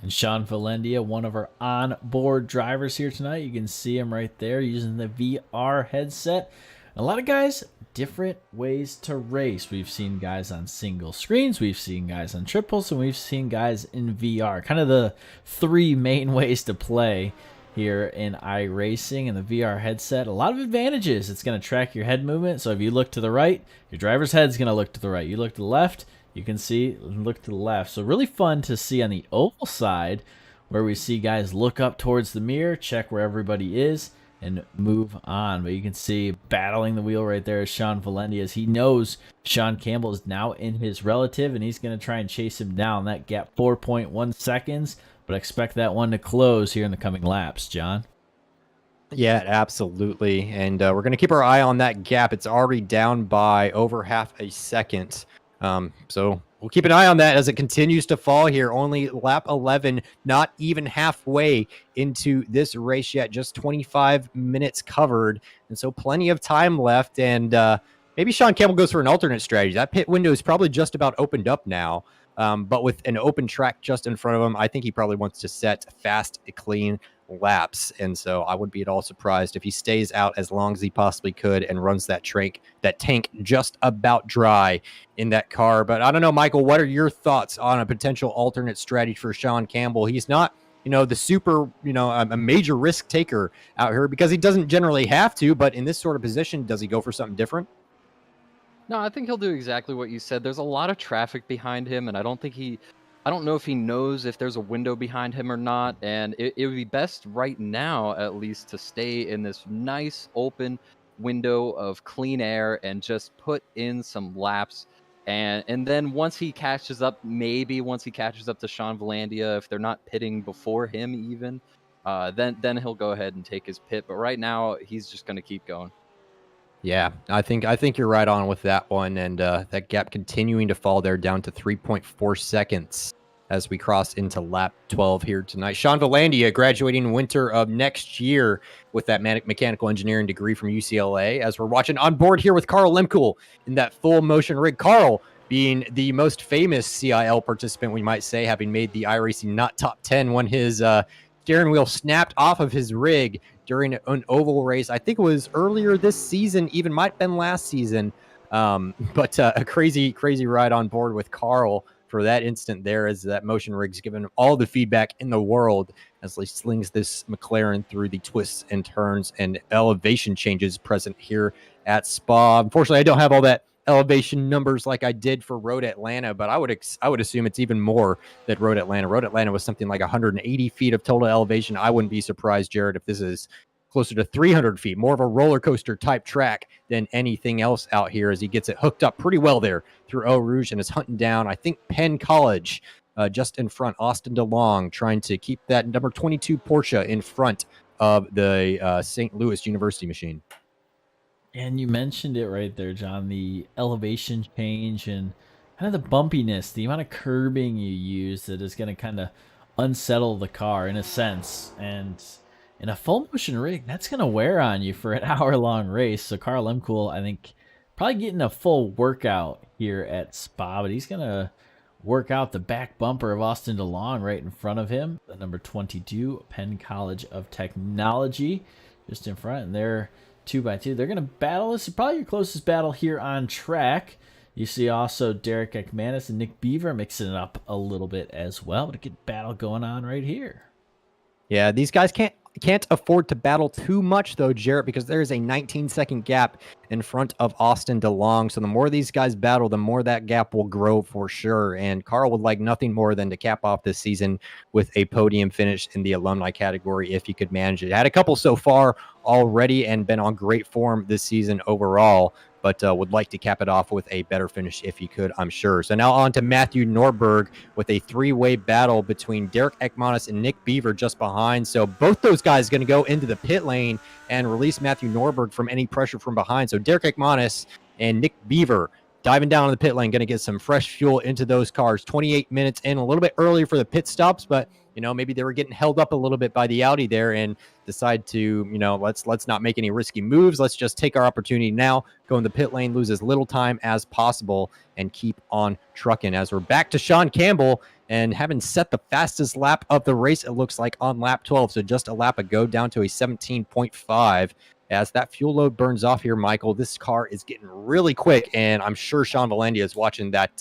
And Sean Valandia, one of our on-board drivers here tonight. You can see him right there using the VR headset. A lot of guys, different ways to race. We've seen guys on single screens, we've seen guys on triples, and we've seen guys in VR. Kind of the 3 main ways to play here in iRacing. And the VR headset, a lot of advantages. It's going to track your head movement, so if you look to the right, your driver's head's going to look to the right. You look to the left, you can see look to the left. So really fun to see on the oval side, where we see guys look up towards the mirror, check where everybody is, and move on. But you can see battling the wheel right there is Sean Valandia, as he knows Sean Campbell is now in his relative, and he's going to try and chase him down. That gap 4.1 seconds, but expect that one to close here in the coming laps, John. Yeah, absolutely. And we're going to keep our eye on that gap. It's already down by over half a second. So we'll keep an eye on that as it continues to fall here. Only lap 11, not even halfway into this race yet. Just 25 minutes covered. And so plenty of time left. And maybe Sean Campbell goes for an alternate strategy. That pit window is probably just about opened up now. But with an open track just in front of him, I think he probably wants to set fast, clean laps. And so I wouldn't be at all surprised if he stays out as long as he possibly could and runs that tank just about dry in that car. But I don't know, Michael, what are your thoughts on a potential alternate strategy for Sean Campbell? He's not, the super, a major risk taker out here because he doesn't generally have to, but in this sort of position, does he go for something different? No, I think he'll do exactly what you said. There's a lot of traffic behind him, and I don't know if he knows if there's a window behind him or not. And it would be best right now, at least, to stay in this nice open window of clean air and just put in some laps. And then once he catches up to Sean Valandia, if they're not pitting before him even, then he'll go ahead and take his pit. But right now, he's just going to keep going. Yeah, I think you're right on with that one, and that gap continuing to fall there down to 3.4 seconds as we cross into lap 12 here tonight. Sean Valandia graduating winter of next year with that mechanical engineering degree from UCLA. As we're watching on board here with Carl Lemkuhl in that full motion rig. Carl being the most famous CIL participant, we might say, having made the iRacing not top 10 when his steering wheel snapped off of his rig during an oval race. I think it was earlier this season, even might have been last season. But a crazy ride on board with Carl for that instant there, as that motion rig's given all the feedback in the world as he slings this McLaren through the twists and turns and elevation changes present here at Spa. Unfortunately, I don't have all that elevation numbers like I did for Road Atlanta, but I would assume it's even more than Road Atlanta. Road Atlanta was something like 180 feet of total elevation. I wouldn't be surprised, Jared, if this is closer to 300 feet, more of a roller coaster type track than anything else out here, as he gets it hooked up pretty well there through Eau Rouge and is hunting down, I think, Penn College just in front, Austin DeLong, trying to keep that number 22 Porsche in front of the St. Louis University machine. And you mentioned it right there, John, the elevation change and kind of the bumpiness, the amount of curbing you use that is going to kind of unsettle the car in a sense. And in a full motion rig, that's going to wear on you for an hour-long race. So Carl Lemkuhl, I think, probably getting a full workout here at Spa, but he's going to work out the back bumper of Austin DeLong right in front of him, the number 22 Penn College of Technology just in front, and they're 2x2. They're going to battle. This is probably your closest battle here on track. You see also Derek Ekmanis and Nick Beaver mixing it up a little bit as well. But a good battle going on right here. Yeah, these guys can't afford to battle too much, though, Jarrett, because there is a 19-second gap in front of Austin DeLong. So the more these guys battle, the more that gap will grow for sure. And Carl would like nothing more than to cap off this season with a podium finish in the alumni category if he could manage it. Had a couple so far already and been on great form this season overall, but would like to cap it off with a better finish if he could, I'm sure. So now on to Matthew Norberg with a three-way battle between Derek Ekmanis and Nick Beaver just behind. So both those guys going to go into the pit lane and release Matthew Norberg from any pressure from behind. So Derek Ekmanis and Nick Beaver diving down in the pit lane, going to get some fresh fuel into those cars. 28 minutes in, a little bit early for the pit stops, but maybe they were getting held up a little bit by the Audi there and decide to, let's not make any risky moves. Let's just take our opportunity now, go in the pit lane, lose as little time as possible, and keep on trucking. As we're back to Sean Campbell and having set the fastest lap of the race, it looks like on lap 12. So just a lap ago, down to a 17.5. As that fuel load burns off here, Michael, this car is getting really quick, and I'm sure Sean Valandia is watching that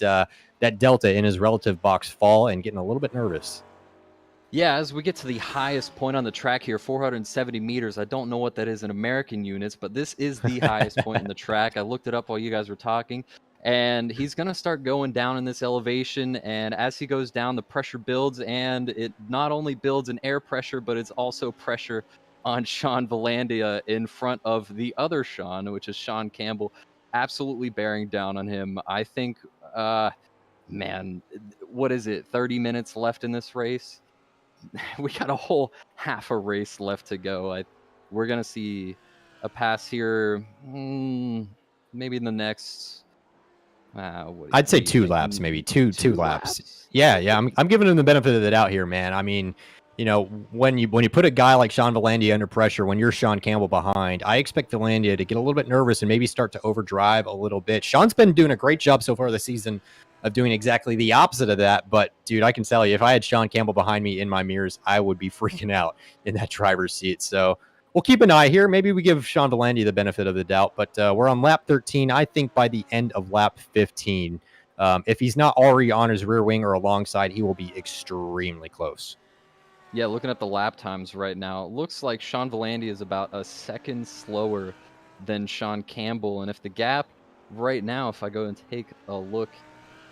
delta in his relative box fall and getting a little bit nervous. Yeah, as we get to the highest point on the track here, 470 meters. I don't know what that is in American units, but this is the highest point in the track. I looked it up while you guys were talking, and he's going to start going down in this elevation. And as he goes down, the pressure builds, and it not only builds an air pressure, but it's also pressure on Sean Valandia in front of the other Sean, which is Sean Campbell, absolutely bearing down on him. I think, man, what is it, 30 minutes left in this race? We got a whole half a race left to go. We're going to see a pass here, maybe in the next, I'd say 2 laps, maybe two laps. Yeah. I'm giving him the benefit of the doubt here, man. I mean, when you put a guy like Sean Valandia under pressure, when you're Sean Campbell behind, I expect Valandia to get a little bit nervous and maybe start to overdrive a little bit. Sean's been doing a great job so far this season of doing exactly the opposite of that. But dude, I can tell you, if I had Sean Campbell behind me in my mirrors, I would be freaking out in that driver's seat. So we'll keep an eye here. Maybe we give Sean Valandi the benefit of the doubt, but we're on lap 13. I think by the end of lap 15, if he's not already on his rear wing or alongside, he will be extremely close. Yeah, looking at the lap times right now, it looks like Sean Valandi is about a second slower than Sean Campbell. And if the gap right now, if I go and take a look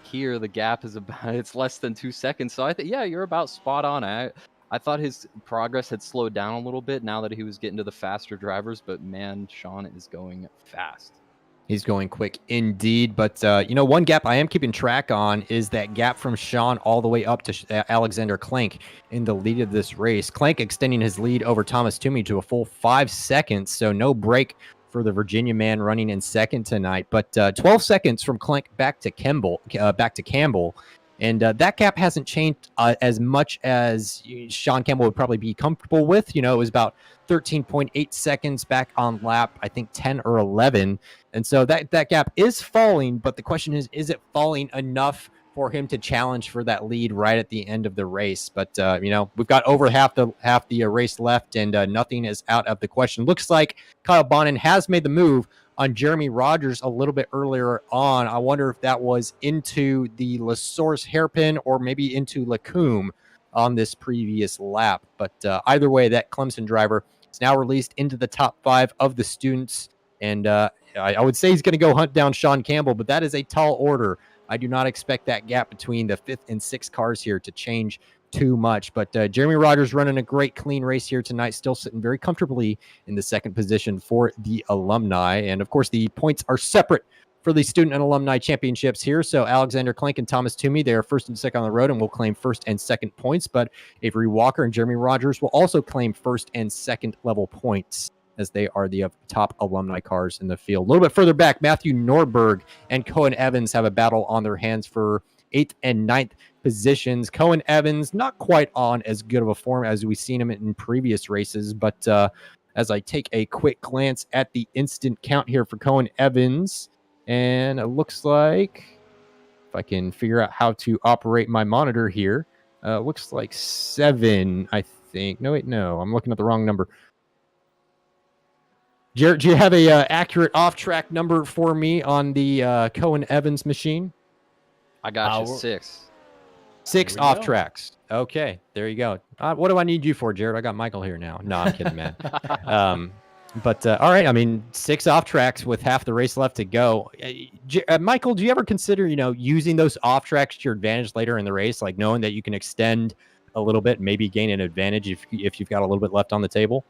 here, the gap is about, it's less than 2 seconds. So I think, yeah, you're about spot on. I thought his progress had slowed down a little bit now that he was getting to the faster drivers, but man, Sean is going fast. He's going quick indeed. But, one gap I am keeping track on is that gap from Sean all the way up to Alexander Klenk in the lead of this race. Klenk extending his lead over Thomas Toomey to a full 5 seconds. So no break for the Virginia man running in second tonight. But 12 seconds from Klenk back to Campbell. And that gap hasn't changed as much as Sean Campbell would probably be comfortable with. It was about 13.8 seconds back on lap, I think 10 or 11. And so that gap is falling, but the question is it falling enough for him to challenge for that lead right at the end of the race? But, we've got over half the race left, and nothing is out of the question. Looks like Kyle Bonin has made the move on Jeremy Rogers a little bit earlier on. I wonder if that was into the La Source hairpin or maybe into Lacombe on this previous lap. But either way, that Clemson driver is now released into the top 5 of the students. And I would say he's going to go hunt down Sean Campbell, but that is a tall order. I do not expect that gap between the 5th and 6th cars here to change too much. But Jeremy Rogers running a great clean race here tonight, still sitting very comfortably in the 2nd position for the alumni. And of course, the points are separate for the student and alumni championships here. So Alexander Klenk and Thomas Toomey, they are 1st and 2nd on the road and will claim 1st and 2nd points. But Avery Walker and Jeremy Rogers will also claim 1st and 2nd level points, as they are the top alumni cars in the field. A little bit further back, Matthew Norberg and Cohen Evans have a battle on their hands for 8th and 9th positions. Cohen Evans, not quite on as good of a form as we've seen him in previous races, but as I take a quick glance at the instant count here for Cohen Evans, and it looks like, if I can figure out how to operate my monitor here, looks like 7, I think. No, wait, no, I'm looking at the wrong number. Jared, do you have a accurate off-track number for me on the Cohen Evans machine? I got you 6. 6 off tracks. Okay, there you go. What do I need you for, Jared? I got Michael here now. No, I'm kidding, man. But all right, I mean, 6 off tracks with half the race left to go. Michael, do you ever consider, using those off tracks to your advantage later in the race, like knowing that you can extend a little bit, maybe gain an advantage if you've got a little bit left on the table?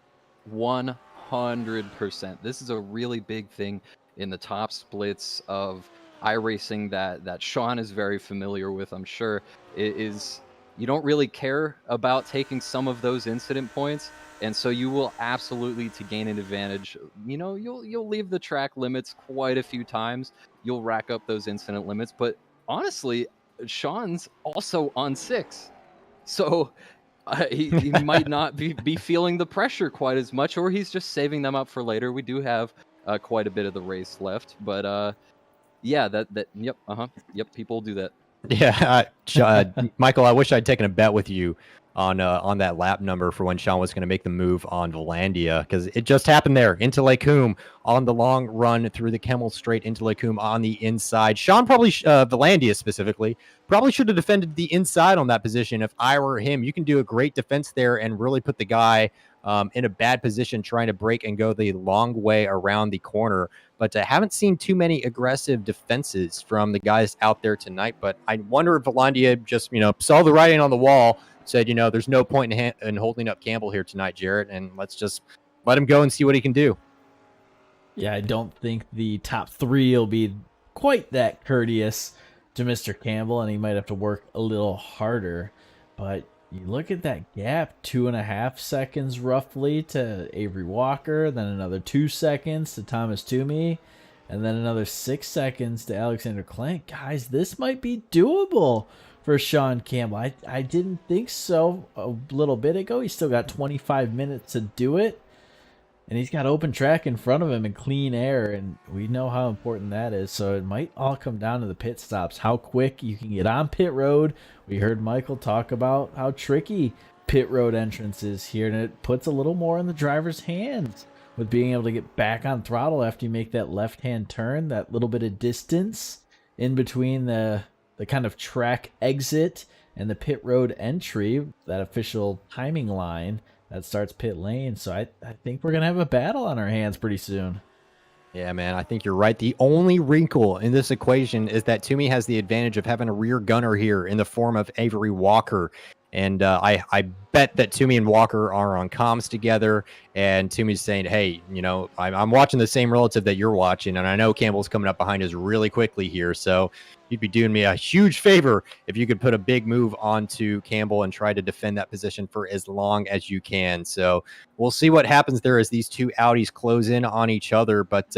100%. This is a really big thing in the top splits of iRacing that Sean is very familiar with, I'm sure. It is, you don't really care about taking some of those incident points, and so you will absolutely, to gain an advantage, you'll leave the track limits quite a few times. You'll rack up those incident limits, but honestly, Sean's also on 6, so he might not be feeling the pressure quite as much, or he's just saving them up for later. We do have quite a bit of the race left, but yeah, yep, people do that. Yeah, Michael, I wish I'd taken a bet with you on that lap number for when Sean was going to make the move on Volandia, because it just happened there into Lacombe on the long run through the Kemmel Straight into Lacombe on the inside. Sean probably, Volandia specifically, probably should have defended the inside on that position. If I were him, you can do a great defense there and really put the guy in a bad position trying to break and go the long way around the corner. But I haven't seen too many aggressive defenses from the guys out there tonight. But I wonder if Volandia just, saw the writing on the wall, said, there's no point in holding up Campbell here tonight, Jarrett, and let's just let him go and see what he can do. Yeah, I don't think the top 3 will be quite that courteous to Mr. Campbell, and he might have to work a little harder. But you look at that gap, 2.5 seconds roughly to Avery Walker, then another 2 seconds to Thomas Toomey, and then another 6 seconds to Alexander Klenk. Guys, this might be doable for Sean Campbell. I didn't think so a little bit ago. He's still got 25 minutes to do it. and he's got open track in front of him and clean air, and we know how important that is. So it might all come down to the pit stops, how quick you can get on pit road. We heard Michael talk about how tricky pit road entrance is here, and it puts a little more in the driver's hands with being able to get back on throttle after you make that left-hand turn, that little bit of distance in between the kind of track exit and the pit road entry, that official timing line that starts pit lane. So I think we're going to have a battle on our hands pretty soon. Yeah, man, I think you're right. The only wrinkle in this equation is that Toomey has the advantage of having a rear gunner here in the form of Avery Walker. And I bet that Toomey and Walker are on comms together, and Toomey's saying, hey, you know, I'm watching the same relative that you're watching, and I know Campbell's coming up behind us really quickly here, so you'd be doing me a huge favor if you could put a big move onto Campbell and try to defend that position for as long as you can. So we'll see what happens there as these two Audis close in on each other. But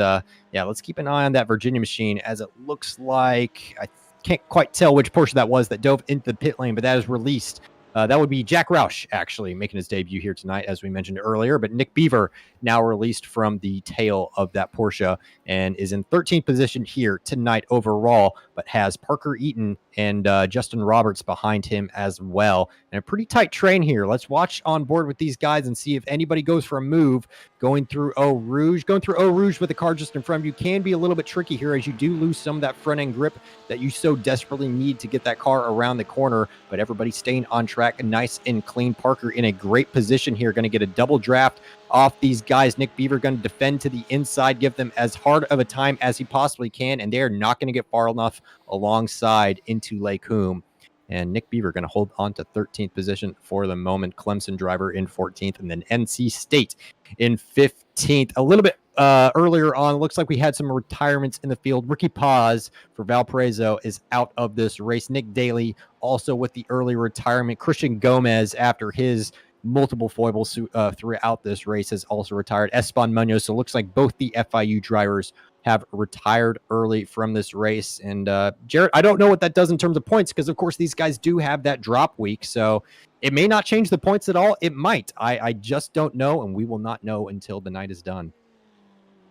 yeah, let's keep an eye on that Virginia machine, as it looks like I can't quite tell which portion that was that dove into the pit lane, but that is released. That would be Jack Roush, actually, making his debut here tonight, as we mentioned earlier. But Nick Beaver now released from the tail of that Porsche and is in 13th position here tonight overall, but has Parker Eaton and Justin Roberts behind him as well. And a pretty tight train here. Let's watch on board with these guys and see if anybody goes for a move going through Eau Rouge. Going through Eau Rouge with the car just in front of you can be a little bit tricky here, as you do lose some of that front end grip that you so desperately need to get that car around the corner. But everybody staying on track, nice and clean. Parker in a great position here, going to get a double draft off these guys. Nick Beaver going to defend to the inside, give them as hard of a time as he possibly can, and they are not going to get far enough alongside into Lake Hume. And Nick Beaver going to hold on to 13th position for the moment. Clemson driver in 14th, and then NC State in 15th. A little bit earlier on, looks like we had some retirements in the field. Ricky Paz for Valparaiso is out of this race. Nick Daly also with the early retirement. Christian Gomez, after his multiple foibles throughout this race, has also retired. Esteban Munoz. So it looks like both the FIU drivers have retired early from this race. And Jarrett, I don't know what that does in terms of points, because of course these guys do have that drop week. So it may not change the points at all. It might. I just don't know, and we will not know until the night is done.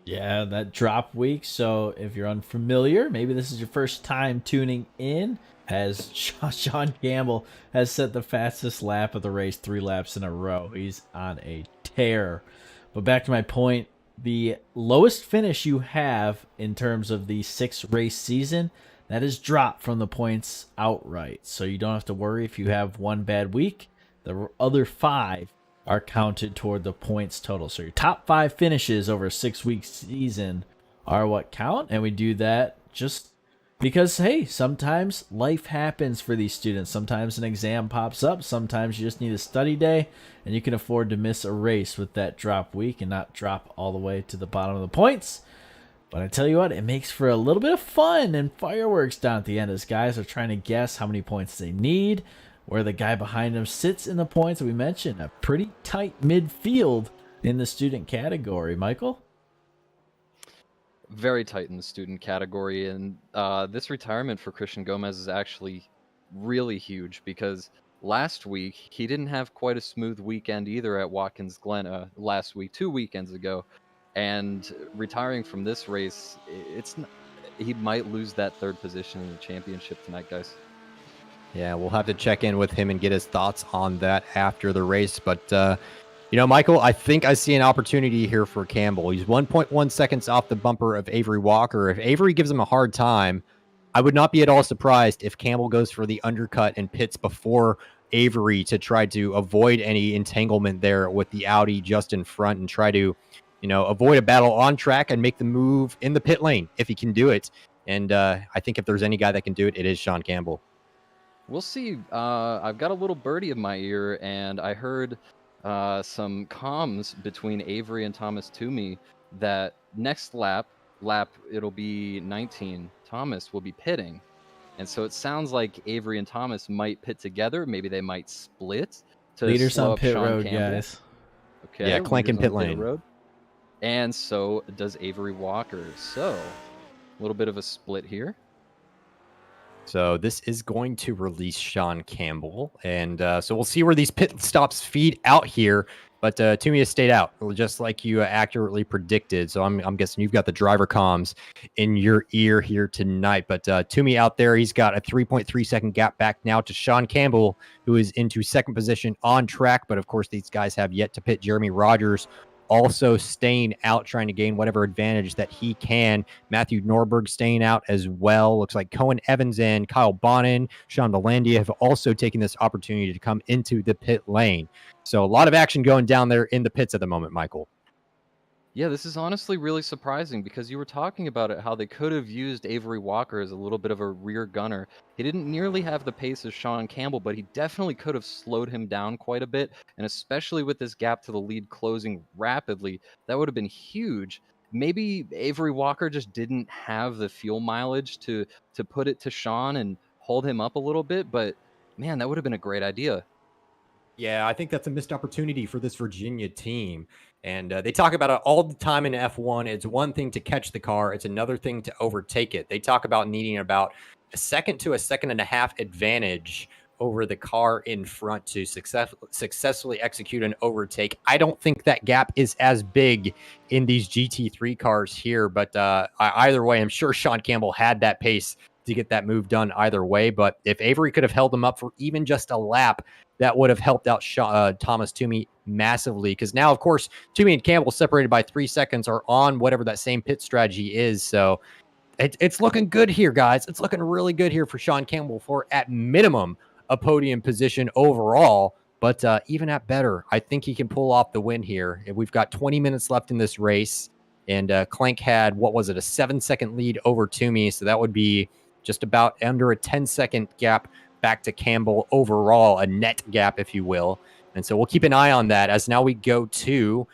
Yeah, that drop week. So if you're unfamiliar, maybe this is your first time tuning in, as Sean Campbell has set the fastest lap of the race 3 laps in a row. He's on a tear. But back to my point, the lowest finish you have in terms of the 6-race season, that is dropped from the points outright. So you don't have to worry if you have one bad week. The other 5 are counted toward the points total. So your top 5 finishes over a 6-week season are what count. And we do that just because, hey, sometimes life happens for these students. Sometimes an exam pops up. Sometimes you just need a study day, and you can afford to miss a race with that drop week and not drop all the way to the bottom of the points. But I tell you what, it makes for a little bit of fun and fireworks down at the end, as guys are trying to guess how many points they need, where the guy behind them sits in the points. We mentioned a pretty tight midfield in the student category. Michael? Very tight in the student category, and this retirement for Christian Gomez is actually really huge, because last week he didn't have quite a smooth weekend either at Watkins Glen last week, 2 weekends ago, and retiring from this race, he might lose that 3rd position in the championship tonight, guys. Yeah, we'll have to check in with him and get his thoughts on that after the race. But, you know, Michael, I think I see an opportunity here for Campbell. He's 1.1 seconds off the bumper of Avery Walker. If Avery gives him a hard time, I would not be at all surprised if Campbell goes for the undercut and pits before Avery to try to avoid any entanglement there with the Audi just in front, and try to, you know, avoid a battle on track and make the move in the pit lane if he can do it. And I think if there's any guy that can do it, it is Sean Campbell. We'll see. I've got a little birdie in my ear, and I heard some comms between Avery and Thomas Toomey that next lap it'll be 19. Thomas will be pitting, and so it sounds like Avery and Thomas might pit together. Maybe they might split to Leaders slow on up pit Sean road, Campbell. guys. Okay, Yeah, clanking leaders pit on lane. road. And so does Avery Walker. So a little bit of a split here. So this is going to release Sean Campbell. And so we'll see where these pit stops feed out here. But Toomey has stayed out, just like you accurately predicted. So I'm guessing you've got the driver comms in your ear here tonight. But Toomey out there, he's got a 3.3 second gap back now to Sean Campbell, who is into second position on track. But of course, these guys have yet to pit. Jeremy Rogers also staying out, trying to gain whatever advantage that he can. Matthew Norberg staying out as well. Looks like Cohen Evans and Kyle Bonin, Sean Valandia have also taken this opportunity to come into the pit lane. So a lot of action going down there in the pits at the moment, Michael. Yeah, this is honestly really surprising because you were talking about it, how they could have used Avery Walker as a little bit of a rear gunner. He didn't nearly have the pace as Sean Campbell, but he definitely could have slowed him down quite a bit. And especially with this gap to the lead closing rapidly, that would have been huge. Maybe Avery Walker just didn't have the fuel mileage to put it to Sean and hold him up a little bit, but man, that would have been a great idea. Yeah, I think that's a missed opportunity for this Virginia team. And they talk about it all the time in F1. It's one thing to catch the car, it's another thing to overtake it. They talk about needing about a second to a second and a half advantage over the car in front to successfully execute an overtake. I don't think that gap is as big in these GT3 cars here, but either way, I'm sure Sean Campbell had that pace to get that move done either way. But if Avery could have held him up for even just a lap, that would have helped out Thomas Toomey massively. Because now, of course, Toomey and Campbell, separated by 3 seconds, are on whatever that same pit strategy is. So it's looking good here, guys. It's looking really good here for Sean Campbell for, at minimum, a podium position overall. But even at better, I think he can pull off the win here. We've got 20 minutes left in this race. And Clank had, what was it, a 7-second lead over Toomey. So that would be just about under a 10-second gap back to Campbell overall, a net gap, if you will. And so we'll keep an eye on that as now we go to,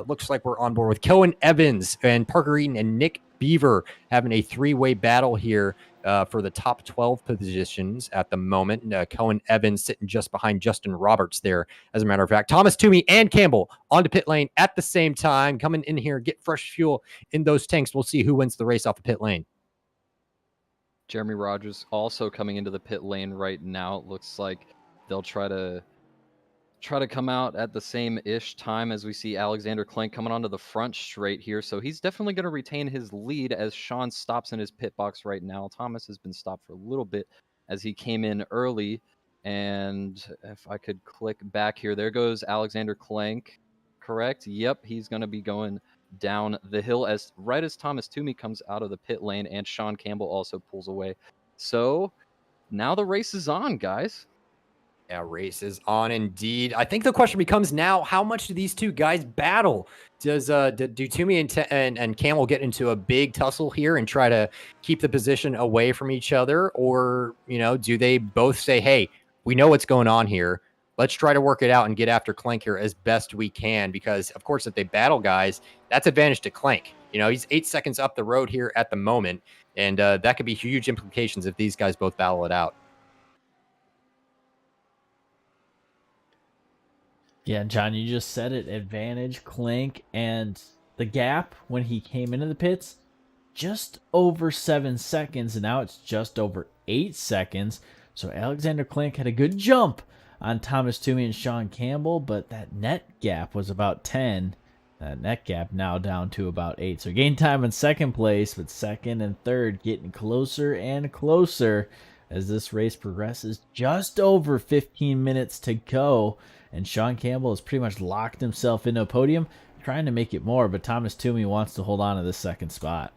looks like we're on board with Cohen Evans and Parker Eaton and Nick Beaver having a three-way battle here for the top 12 positions at the moment. Cohen Evans sitting just behind Justin Roberts there, as a matter of fact. Thomas Toomey and Campbell onto pit lane at the same time, coming in here, get fresh fuel in those tanks. We'll see who wins the race off the pit lane. Jeremy Rogers also coming into the pit lane right now. It looks like they'll try to come out at the same-ish time as we see Alexander Clank coming onto the front straight here. So he's definitely going to retain his lead as Sean stops in his pit box right now. Thomas has been stopped for a little bit as he came in early. And if I could click back here, there goes Alexander Clank. Correct? Yep, he's going to be going down the hill as Thomas Toomey comes out of the pit lane, and Sean Campbell also pulls away. So now the race is on, guys. Yeah, race is on indeed. I think the question becomes now, how much do these two guys battle? Do Toomey and Campbell get into a big tussle here and try to keep the position away from each other? Or, do they both say, hey, we know what's going on here. Let's try to work it out and get after Clank here as best we can, because, of course, if they battle guys, that's advantage to Clank. He's 8 seconds up the road here at the moment, and that could be huge implications if these guys both battle it out. Yeah, John, you just said it. Advantage, Clank, and the gap when he came into the pits, just over 7 seconds, and now it's just over 8 seconds. So Alexander Clank had a good jump on Thomas Toomey and Sean Campbell, but that net gap was about 10. That net gap now down to about 8. So gain time in second place, but second and third getting closer and closer as this race progresses. Just over 15 minutes to go, and Sean Campbell has pretty much locked himself into a podium, trying to make it more, but Thomas Toomey wants to hold on to this second spot.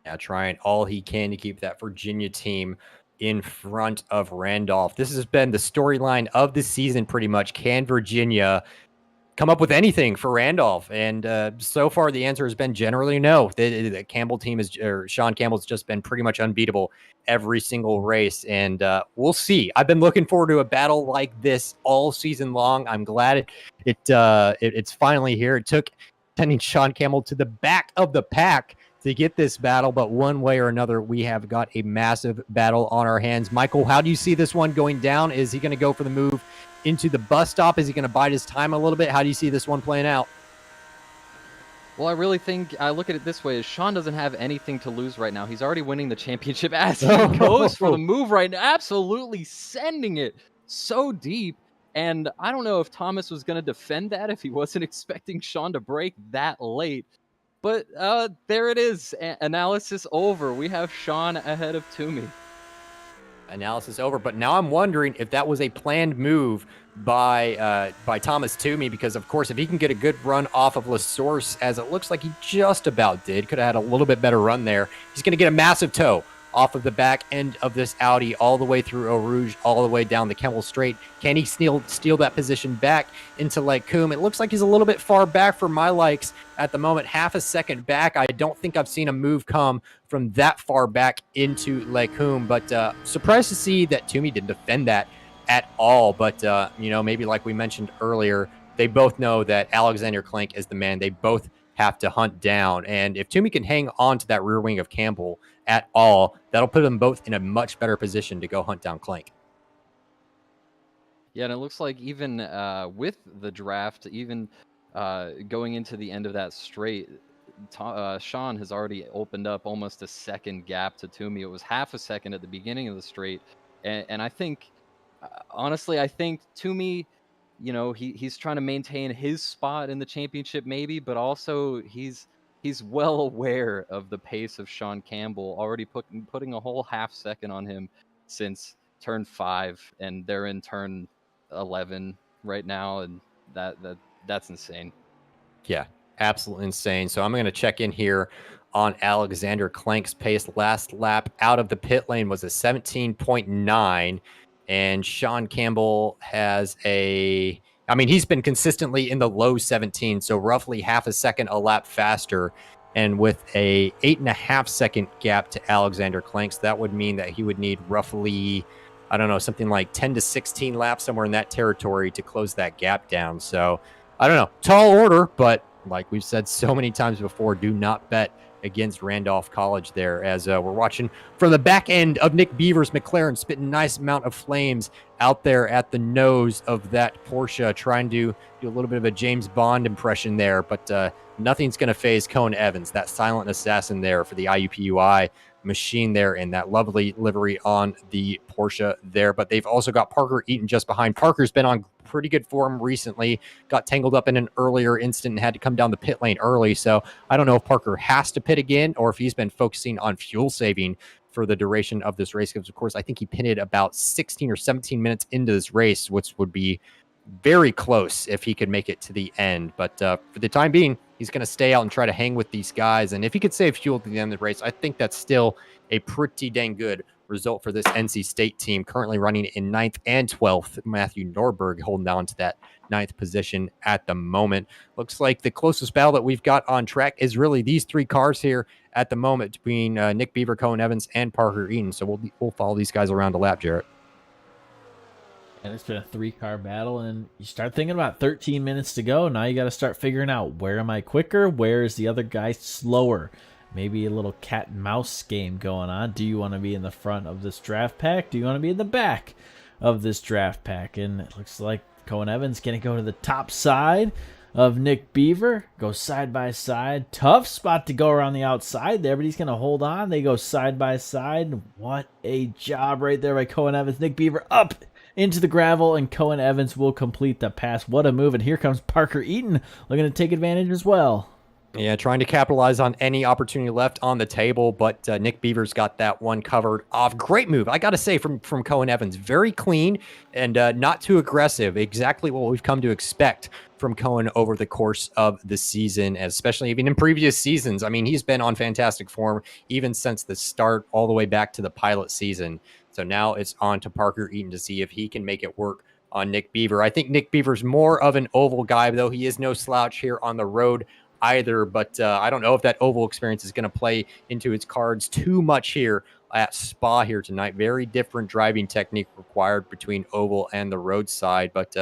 Yeah, trying all he can to keep that Virginia team in front of Randolph. This has been the storyline of the season pretty much. Can Virginia come up with anything for Randolph? And so far the answer has been generally no. The Campbell team Sean Campbell's just been pretty much unbeatable every single race, and we'll see. I've been looking forward to a battle like this all season long. I'm glad it's finally here. It took sending Sean Campbell to the back of the pack to get this battle, but one way or another, we have got a massive battle on our hands. Michael, how do you see this one going down? Is he going to go for the move into the bus stop? Is he going to bide his time a little bit? How do you see this one playing out? Well, I really think I look at it this way: is Sean doesn't have anything to lose right now. He's already winning the championship as he goes for the move right now, absolutely sending it so deep. And I don't know if Thomas was going to defend that if he wasn't expecting Sean to break that late. But there it is. Analysis over. We have Sean ahead of Toomey. Analysis over. But now I'm wondering if that was a planned move by Thomas Toomey, because of course, if he can get a good run off of La Source, as it looks like he just about did, could have had a little bit better run there, he's going to get a massive tow off of the back end of this Audi all the way through Eau Rouge, all the way down the Campbell Straight. Can he steal that position back into Lake Coombe? It looks like he's a little bit far back for my likes at the moment, half a second back. I don't think I've seen a move come from that far back into Lake Coombe, but surprised to see that Toomey didn't defend that at all. But, maybe like we mentioned earlier, they both know that Alexander Clank is the man they both have to hunt down. And if Toomey can hang on to that rear wing of Campbell at all, that'll put them both in a much better position to go hunt down Clank. Yeah, and it looks like even with the draft, even going into the end of that straight, Sean has already opened up almost a second gap to Toomey. It was half a second at the beginning of the straight. And I think, honestly, I think Toomey, he's trying to maintain his spot in the championship maybe, but also he's well aware of the pace of Sean Campbell, already putting a whole half second on him since turn 5, and they're in turn 11 right now, and that's insane. Yeah, absolutely insane. So I'm going to check in here on Alexander Clank's pace. Last lap out of the pit lane was a 17.9, and Sean Campbell has he's been consistently in the low 17, so roughly half a second a lap faster, and with a 8.5 second gap to Alexander Clanks, that would mean that he would need roughly, I don't know, something like 10 to 16 laps, somewhere in that territory, to close that gap down. So I don't know, tall order, but like we've said so many times before, do not bet against Randolph College there, as we're watching from the back end of Nick Beaver's McLaren, spitting a nice amount of flames out there at the nose of that Porsche, trying to do a little bit of a James Bond impression there, but nothing's going to phase Cone Evans, that silent assassin there for the IUPUI machine there, in that lovely livery on the Porsche there. But they've also got Parker Eaton just behind. Parker's been on pretty good form recently, got tangled up in an earlier incident and had to come down the pit lane early. So I don't know if Parker has to pit again or if he's been focusing on fuel saving for the duration of this race, because of course I think he pitted about 16 or 17 minutes into this race, which would be very close if he could make it to the end. But for the time being, he's going to stay out and try to hang with these guys. And if he could save fuel to the end of the race, I think that's still a pretty dang good result for this NC State team, currently running in 9th and 12th. Matthew Norberg holding on to that 9th position at the moment. Looks like the closest battle that we've got on track is really these three cars here at the moment, between Nick Beaver, Cone Evans, and Parker Eaton. So we'll follow these guys around a lap, Jarrett. And it's been a 3-car battle, and you start thinking about 13 minutes to go. Now you got to start figuring out, where am I quicker? Where is the other guy slower? Maybe a little cat and mouse game going on. Do you want to be in the front of this draft pack? Do you want to be in the back of this draft pack? And it looks like Cone Evans going to go to the top side of Nick Beaver, go side by side. Tough spot to go around the outside there, but he's going to hold on. They go side by side. What a job right there by Cone Evans. Nick Beaver up into the gravel, and Cone Evans will complete the pass. What a move. And here comes Parker Eaton looking to take advantage as well. Yeah, trying to capitalize on any opportunity left on the table, but Nick Beaver's got that one covered off. Great move, I got to say, from Cone Evans. Very clean and not too aggressive. Exactly what we've come to expect from Cone over the course of the season, especially even in previous seasons. I mean, he's been on fantastic form even since the start, all the way back to the pilot season. So now it's on to Parker Eaton to see if he can make it work on Nick Beaver. I think Nick Beaver's more of an oval guy, though he is no slouch here on the road either, but I don't know if that oval experience is going to play into its cards too much here at Spa here tonight. Very different driving technique required between oval and the roadside, but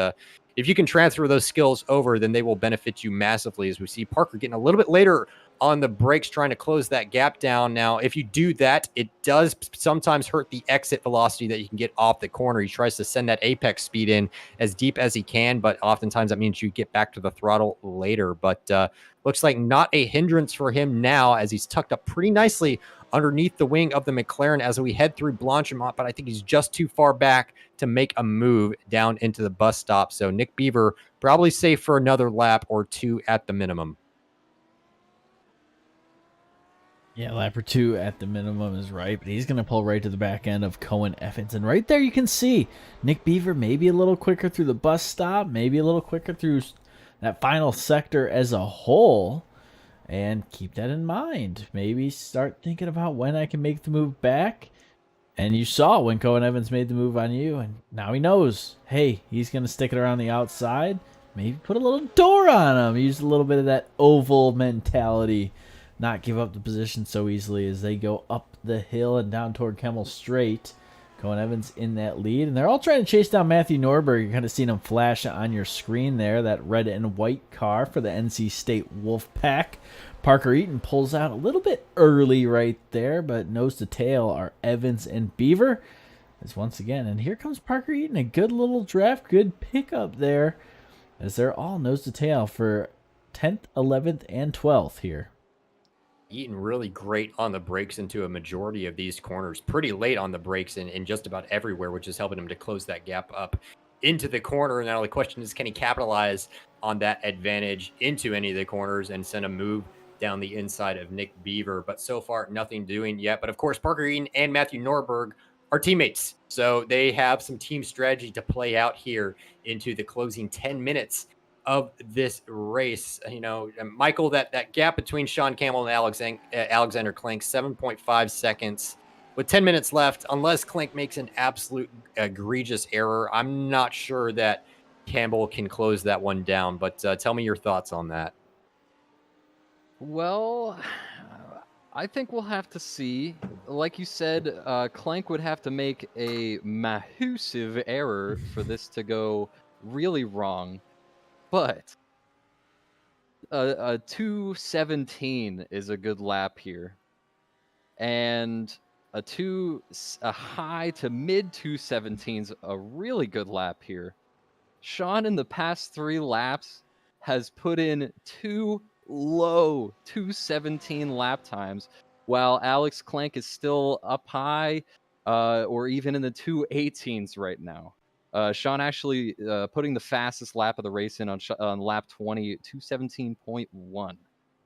if you can transfer those skills over, then they will benefit you massively, as we see Parker getting a little bit later on the brakes trying to close that gap down. Now, if you do that, it does sometimes hurt the exit velocity that you can get off the corner. He tries to send that apex speed in as deep as he can, but oftentimes that means you get back to the throttle later. But looks like not a hindrance for him now, as he's tucked up pretty nicely underneath the wing of the McLaren as we head through Blanchimont, but I think he's just too far back to make a move down into the bus stop. So Nick Beaver probably safe for another lap or two at the minimum. Yeah, lap or two at the minimum is right, but he's going to pull right to the back end of Cohen Evans. And right there you can see Nick Beaver maybe a little quicker through the bus stop, maybe a little quicker through that final sector as a whole. And keep that in mind. Maybe start thinking about when I can make the move back. And you saw when Cohen Evans made the move on you, and now he knows, hey, he's going to stick it around the outside. Maybe put a little door on him. Use a little bit of that oval mentality. Not give up the position so easily as they go up the hill and down toward Campbell straight. Cohen Evans in that lead, and they're all trying to chase down Matthew Norberg. You're kind of seeing him flash on your screen there, that red and white car for the NC State Wolfpack. Parker Eaton pulls out a little bit early right there, but nose to tail are Evans and Beaver. As once again, and here comes Parker Eaton, a good little draft, good pickup there, as they're all nose to tail for 10th, 11th, and 12th here. Eaton really great on the brakes into a majority of these corners, pretty late on the brakes in just about everywhere, which is helping him to close that gap up into the corner. And now the question is, can he capitalize on that advantage into any of the corners and send a move down the inside of Nick Beaver? But so far, nothing doing yet. But of course, Parker Eaton and Matthew Norberg are teammates, so they have some team strategy to play out here into the closing 10 minutes of this race. You know, Michael, that gap between Sean Campbell and Alexander Klink, 7.5 seconds with 10 minutes left. Unless Klink makes an absolute egregious error, I'm not sure that Campbell can close that one down. But tell me your thoughts on that. Well, I think we'll have to see. Like you said, Clank would have to make a massive error for this to go really wrong. But a 2:17 is a good lap here. And a high to mid 2:17's a really good lap here. Sean in the past 3 laps has put in 2 low 2:17 lap times, while Alex Clank is still up high or even in the 2:18s right now. Sean actually putting the fastest lap of the race in on lap 20, 2:17.1.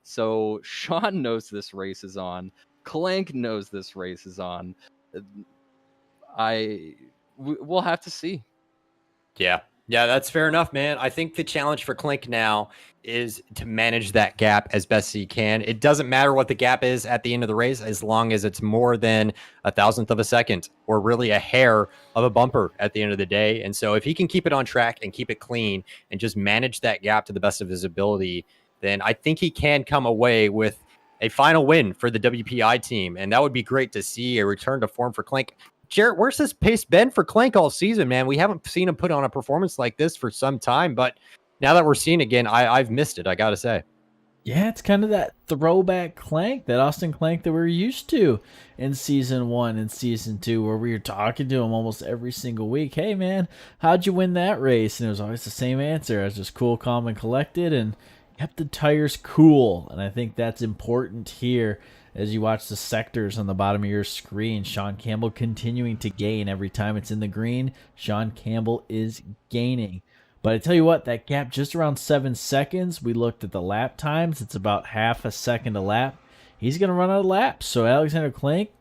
So Sean knows this race is on. Clank knows this race is on. We'll have to see. Yeah, that's fair enough, man. I think the challenge for Klink now is to manage that gap as best he can. It doesn't matter what the gap is at the end of the race, as long as it's more than 1,000th of a second or really a hair of a bumper at the end of the day. And so if he can keep it on track and keep it clean and just manage that gap to the best of his ability, then I think he can come away with a final win for the WPI team. And that would be great to see, a return to form for Klink. Jarrett, where's this pace been for Clank all season, man? We haven't seen him put on a performance like this for some time, but now that we're seeing again, I've missed it, I gotta say. Yeah, it's kind of that throwback Clank, that Austin Clank that we're used to in Season 1 and Season 2, where we were talking to him almost every single week. Hey, man, how'd you win that race? And it was always the same answer. I was just cool, calm, and collected, and kept the tires cool. And I think that's important here. As you watch the sectors on the bottom of your screen, Sean Campbell continuing to gain every time it's in the green. Sean Campbell is gaining. But I tell you what, that gap just around 7 seconds, we looked at the lap times. It's about half a second a lap. He's going to run out of laps. So Alexander Clank,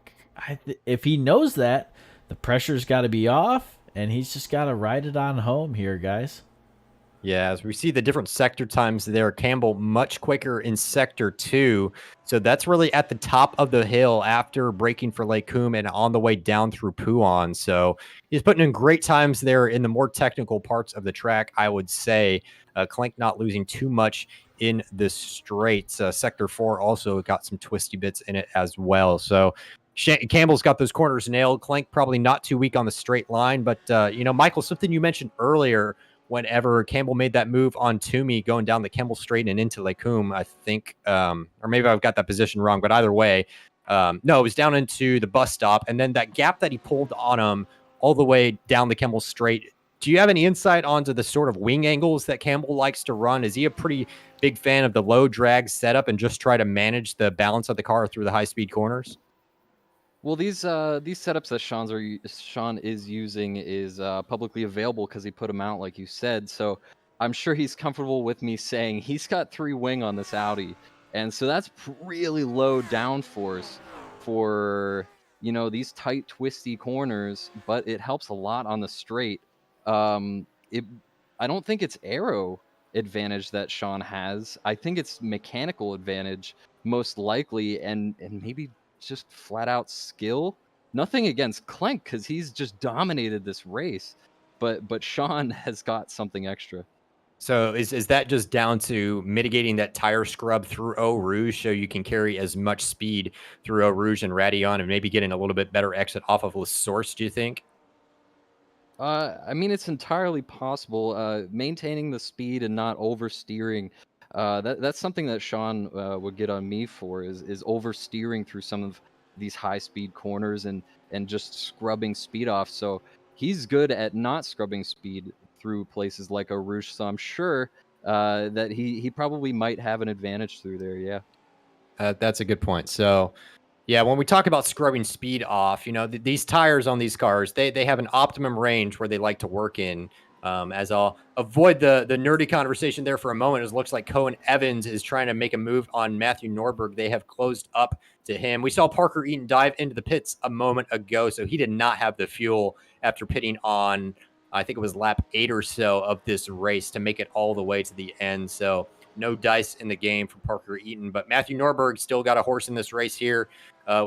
if he knows that, the pressure's got to be off, and he's just got to ride it on home here, guys. Yeah, as we see the different sector times there, Campbell much quicker in sector 2. So that's really at the top of the hill after braking for Lake Coombe and on the way down through Puan. So he's putting in great times there in the more technical parts of the track, I would say. Clank not losing too much in the straights. Sector 4 also got some twisty bits in it as well. So Campbell's got those corners nailed. Clank probably not too weak on the straight line. But, Michael, something you mentioned earlier whenever Campbell made that move on Toomey going down the Campbell Straight and into Lacombe, I think, or maybe I've got that position wrong, but either way, no, it was down into the bus stop. And then that gap that he pulled on him all the way down the Campbell Straight. Do you have any insight onto the sort of wing angles that Campbell likes to run? Is he a pretty big fan of the low drag setup and just try to manage the balance of the car through the high speed corners? Well, these setups that Sean is using is publicly available because he put them out, like you said. So I'm sure he's comfortable with me saying he's got 3 wing on this Audi, and so that's really low downforce for these tight, twisty corners. But it helps a lot on the straight. It I don't think it's aero advantage that Sean has. I think it's mechanical advantage most likely, and maybe just flat out skill. Nothing against Clank because he's just dominated this race, but Sean has got something extra. So is that just down to mitigating that tire scrub through Eau Rouge so you can carry as much speed through Eau Rouge and Radillon and maybe getting a little bit better exit off of La Source, do you think? I mean, it's entirely possible. Maintaining the speed and not oversteering. That's something that Sean would get on me for is oversteering through some of these high speed corners and just scrubbing speed off. So he's good at not scrubbing speed through places like Eau Rouge. So I'm sure that he probably might have an advantage through there. Yeah. That's a good point. So, yeah, when we talk about scrubbing speed off, these tires on these cars, they have an optimum range where they like to work in. As I'll avoid the nerdy conversation there for a moment, it looks like Cohen Evans is trying to make a move on Matthew Norberg. They have closed up to him. We saw Parker Eaton dive into the pits a moment ago, so he did not have the fuel after pitting on, I think it was lap 8 or so of this race to make it all the way to the end. So no dice in the game for Parker Eaton, but Matthew Norberg still got a horse in this race here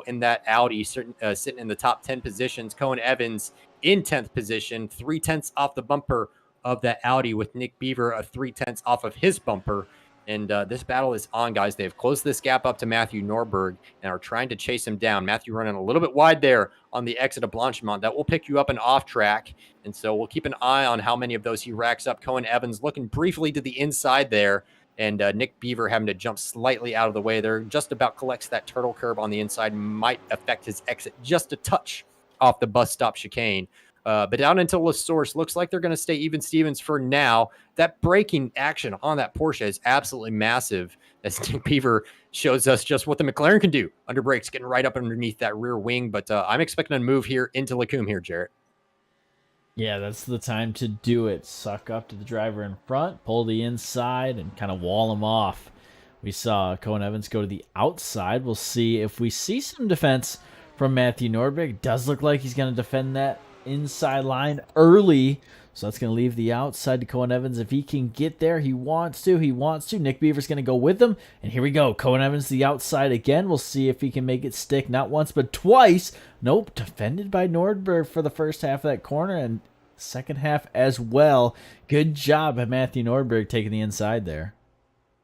in that Audi, sitting in the top 10 positions. Cohen Evans in 10th position, 3/10 off the bumper of that Audi, with Nick Beaver a 3/10 off of his bumper. And this battle is on, guys. They've closed this gap up to Matthew Norberg and are trying to chase him down. Matthew running a little bit wide there on the exit of Blanchimont. That will pick you up and off track. And so we'll keep an eye on how many of those he racks up. Cohen Evans looking briefly to the inside there. And Nick Beaver having to jump slightly out of the way there. Just about collects that turtle curb on the inside. Might affect his exit just a touch off the bus stop chicane. But down into La Source, looks like they're going to stay even Stevens for now. That braking action on that Porsche is absolutely massive, as Nick Beaver shows us just what the McLaren can do under brakes, getting right up underneath that rear wing. But I'm expecting a move here into Lacombe here, Jarrett. Yeah, that's the time to do it. Suck up to the driver in front, pull the inside, and kind of wall him off. We saw Cohen Evans go to the outside. We'll see if we see some defense from Matthew Norberg. It does look like he's going to defend that inside line early. So that's going to leave the outside to Cohen Evans. If he can get there, he wants to. Nick Beaver's going to go with him. And here we go. Cohen Evans to the outside again. We'll see if he can make it stick. Not once, but twice. Nope. Defended by Nordberg for the first half of that corner and second half as well. Good job at Matthew Nordberg taking the inside there.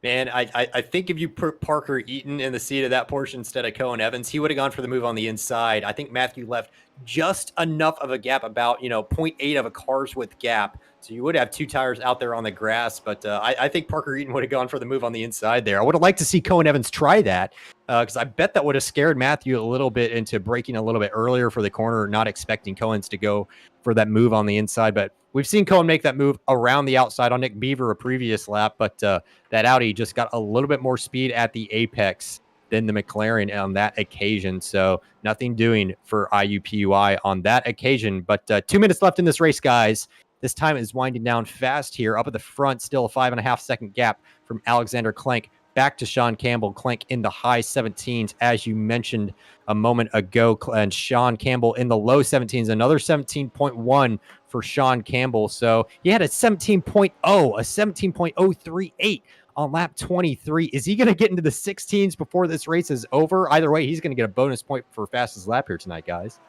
Man, I think if you put Parker Eaton in the seat of that Porsche instead of Cohen Evans, he would have gone for the move on the inside. I think Matthew left just enough of a gap, about 0.8 of a car's width gap. So you would have 2 tires out there on the grass. But I think Parker Eaton would have gone for the move on the inside there. I would have liked to see Cohen Evans try that because I bet that would have scared Matthew a little bit into braking a little bit earlier for the corner, not expecting Cohen's to go for that move on the inside. But we've seen Cohen make that move around the outside on Nick Beaver a previous lap. But that Audi just got a little bit more speed at the apex than the McLaren on that occasion. So nothing doing for IUPUI on that occasion. But 2 minutes left in this race, guys. This time is winding down fast here. Up at the front, still a 5.5 second gap from Alexander Clank back to Sean Campbell. Clank in the high 17s, as you mentioned a moment ago. And Sean Campbell in the low 17s, another 17.1 for Sean Campbell. So he had a 17.0, a 17.038 on lap 23. Is he going to get into the 16s before this race is over? Either way, he's going to get a bonus point for fastest lap here tonight, guys.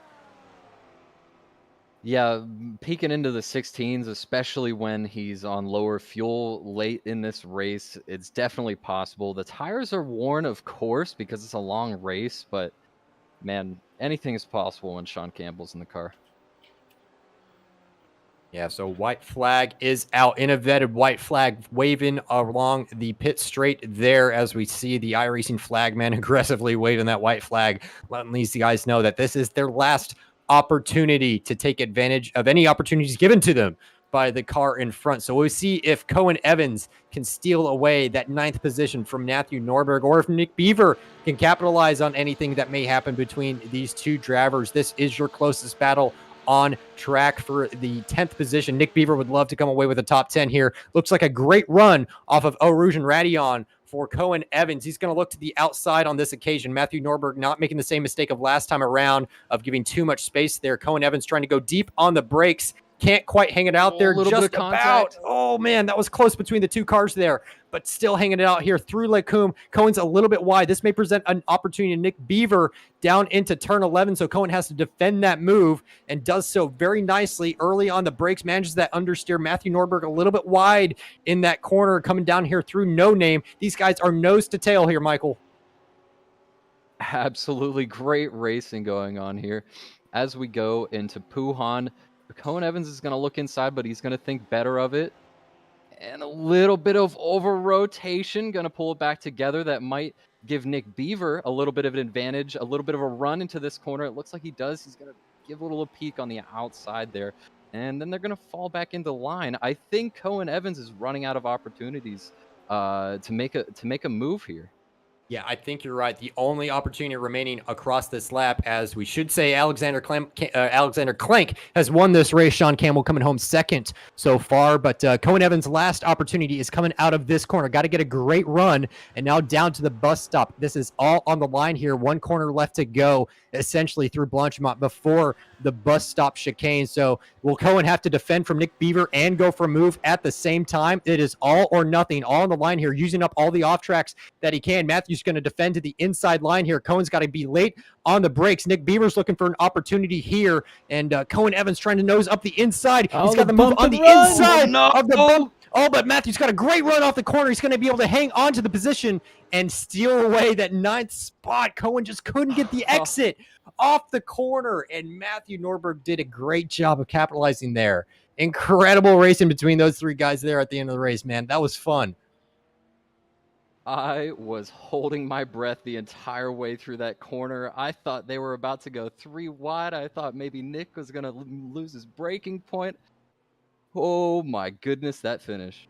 Yeah, peeking into the 16s, especially when he's on lower fuel late in this race, it's definitely possible. The tires are worn, of course, because it's a long race, but man, anything is possible when Sean Campbell's in the car. Yeah, so white flag is out. InnoVetted white flag waving along the pit straight there as we see the iRacing flagman aggressively waving that white flag, letting these guys know that this is their last opportunity to take advantage of any opportunities given to them by the car in front. So we'll see if Cohen Evans can steal away that 9th position from Matthew Norberg, or if Nick Beaver can capitalize on anything that may happen between these two drivers. This is your closest battle on track for the 10th position. Nick Beaver would love to come away with a top 10 here. Looks like a great run off of Eau Rouge and Radion for Cohen Evans. He's going to look to the outside on this occasion. Matthew Norberg not making the same mistake of last time around of giving too much space there. Cohen Evans trying to go deep on the brakes. Can't quite hang it out there. Just about. Oh, man, that was close between the two cars there, but still hanging it out here through Lecombe. Cohen's a little bit wide. This may present an opportunity to Nick Beaver down into turn 11, so Cohen has to defend that move and does so very nicely early on the brakes, manages that understeer. Matthew Norberg a little bit wide in that corner coming down here through No Name. These guys are nose to tail here, Michael. Absolutely great racing going on here. As we go into Puhan, Cohen Evans is going to look inside, but he's going to think better of it. And a little bit of over rotation, going to pull it back together. That might give Nick Beaver a little bit of an advantage, a little bit of a run into this corner. It looks like he does. He's going to give a little peek on the outside there. And then they're going to fall back into line. I think Cohen Evans is running out of opportunities to make a move here. Yeah, I think you're right. The only opportunity remaining across this lap, as we should say, Alexander Clank has won this race. Sean Campbell coming home second so far, but Cohen Evans' last opportunity is coming out of this corner. Got to get a great run, and now down to the bus stop. This is all on the line here. One corner left to go, essentially through Blanchimont before the bus stop chicane. So will Cohen have to defend from Nick Beaver and go for a move at the same time? It is all or nothing, all on the line here, using up all the off tracks that he can. Matthew's going to defend to the inside line here. Cohen's got to be late on the brakes. Nick Beaver's looking for an opportunity here, and Cohen Evans trying to nose up the inside. He's got the move on the inside of the bump. Oh, but Matthew's got a great run off the corner. He's going to be able to hang on to the position and steal away that 9th spot. Cohen just couldn't get the exit off the corner, and Matthew Norberg did a great job of capitalizing there. Incredible racing between those three guys there at the end of the race, man. That was fun. I was holding my breath the entire way through that corner. I thought they were about to go 3 wide. I thought maybe Nick was going to lose his braking point. Oh my goodness, that finish.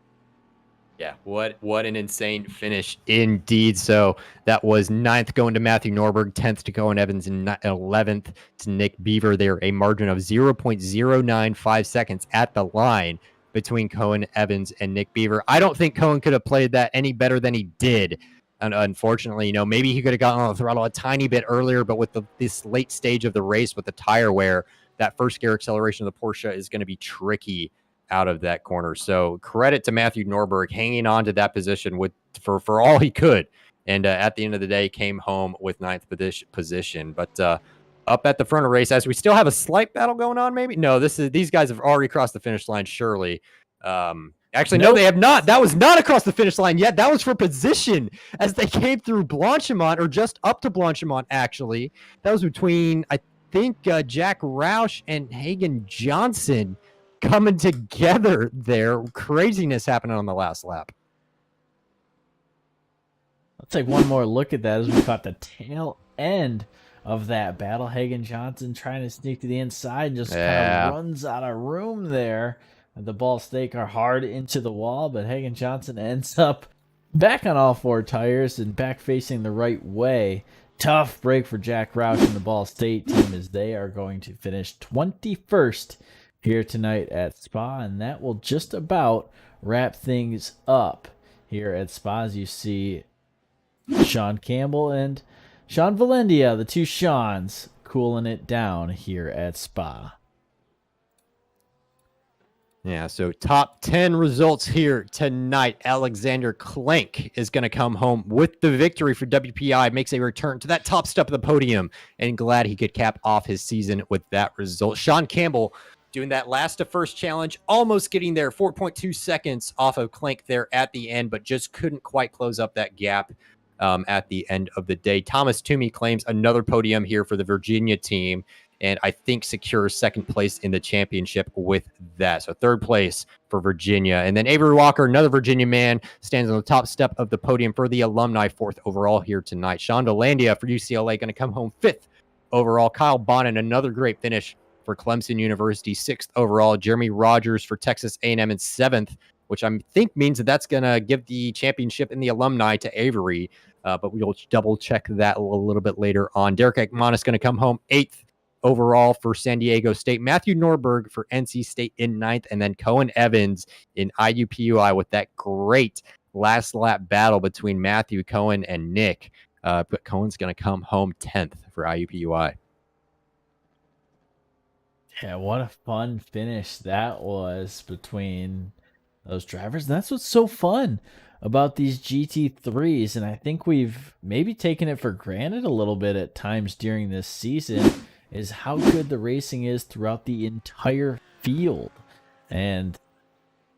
Yeah, what an insane finish indeed. So that was 9th going to Matthew Norberg, 10th to Cohen Evans, and 11th to Nick Beaver. They're a margin of 0.095 seconds at the line between Cohen Evans and Nick Beaver. I don't think Cohen could have played that any better than he did. And unfortunately, maybe he could have gotten on the throttle a tiny bit earlier, but with this late stage of the race with the tire wear, that first gear acceleration of the Porsche is going to be tricky out of that corner. So credit to Matthew Norberg hanging on to that position for all he could. And at the end of the day, came home with 9th position. But up at the front of the race, as we still have a slight battle going on, maybe? No, these guys have already crossed the finish line, surely. Actually, no, they have not. That was not across the finish line yet. That was for position as they came through Blanchimont, or just up to Blanchimont, actually. That was between, I think, Jack Roush and Hagen Johnson coming together there. Craziness happening on the last lap. Let's take one more look at that as we caught the tail end of that battle. Hagen Johnson trying to sneak to the inside and just kind of runs out of room there. The ball stake are hard into the wall, but Hagen Johnson ends up back on all 4 tires and back facing the right way. Tough break for Jack Roush and the Ball State team, as they are going to finish 21st here tonight at Spa, and that will just about wrap things up here at Spa. As you see Sean Campbell and Sean Valendia, the two Seans, cooling it down here at Spa. Yeah, so top 10 results here tonight. Alexander Clank is going to come home with the victory for WPI, makes a return to that top step of the podium, and glad he could cap off his season with that result. Sean Campbell doing that last to first challenge, almost getting there, 4.2 seconds off of Clank there at the end, but just couldn't quite close up that gap at the end of the day. Thomas Toomey claims another podium here for the Virginia team. and I think secures second place in the championship with that. So third place for Virginia. And then Avery Walker, another Virginia man, stands on the top step of the podium for the alumni, fourth overall here tonight. Sean Delandia for UCLA going to come home fifth overall. Kyle Bonnet, another great finish for Clemson University, sixth overall. Jeremy Rogers for Texas A&M in seventh, which I think means that that's going to give the championship in the alumni to Avery. But we'll double check that a little bit later on. Derek Ekman is going to come home eighth overall for San Diego State. Matthew Norberg for NC State in ninth, and then Cohen Evans in IUPUI with that great last lap battle between Matthew, Cohen, and Nick. But Cohen's going to come home 10th for IUPUI. Yeah, what a fun finish that was between those drivers. And that's what's so fun about these GT3s. And I think we've maybe taken it for granted a little bit at times during this season, is how good the racing is throughout the entire field. And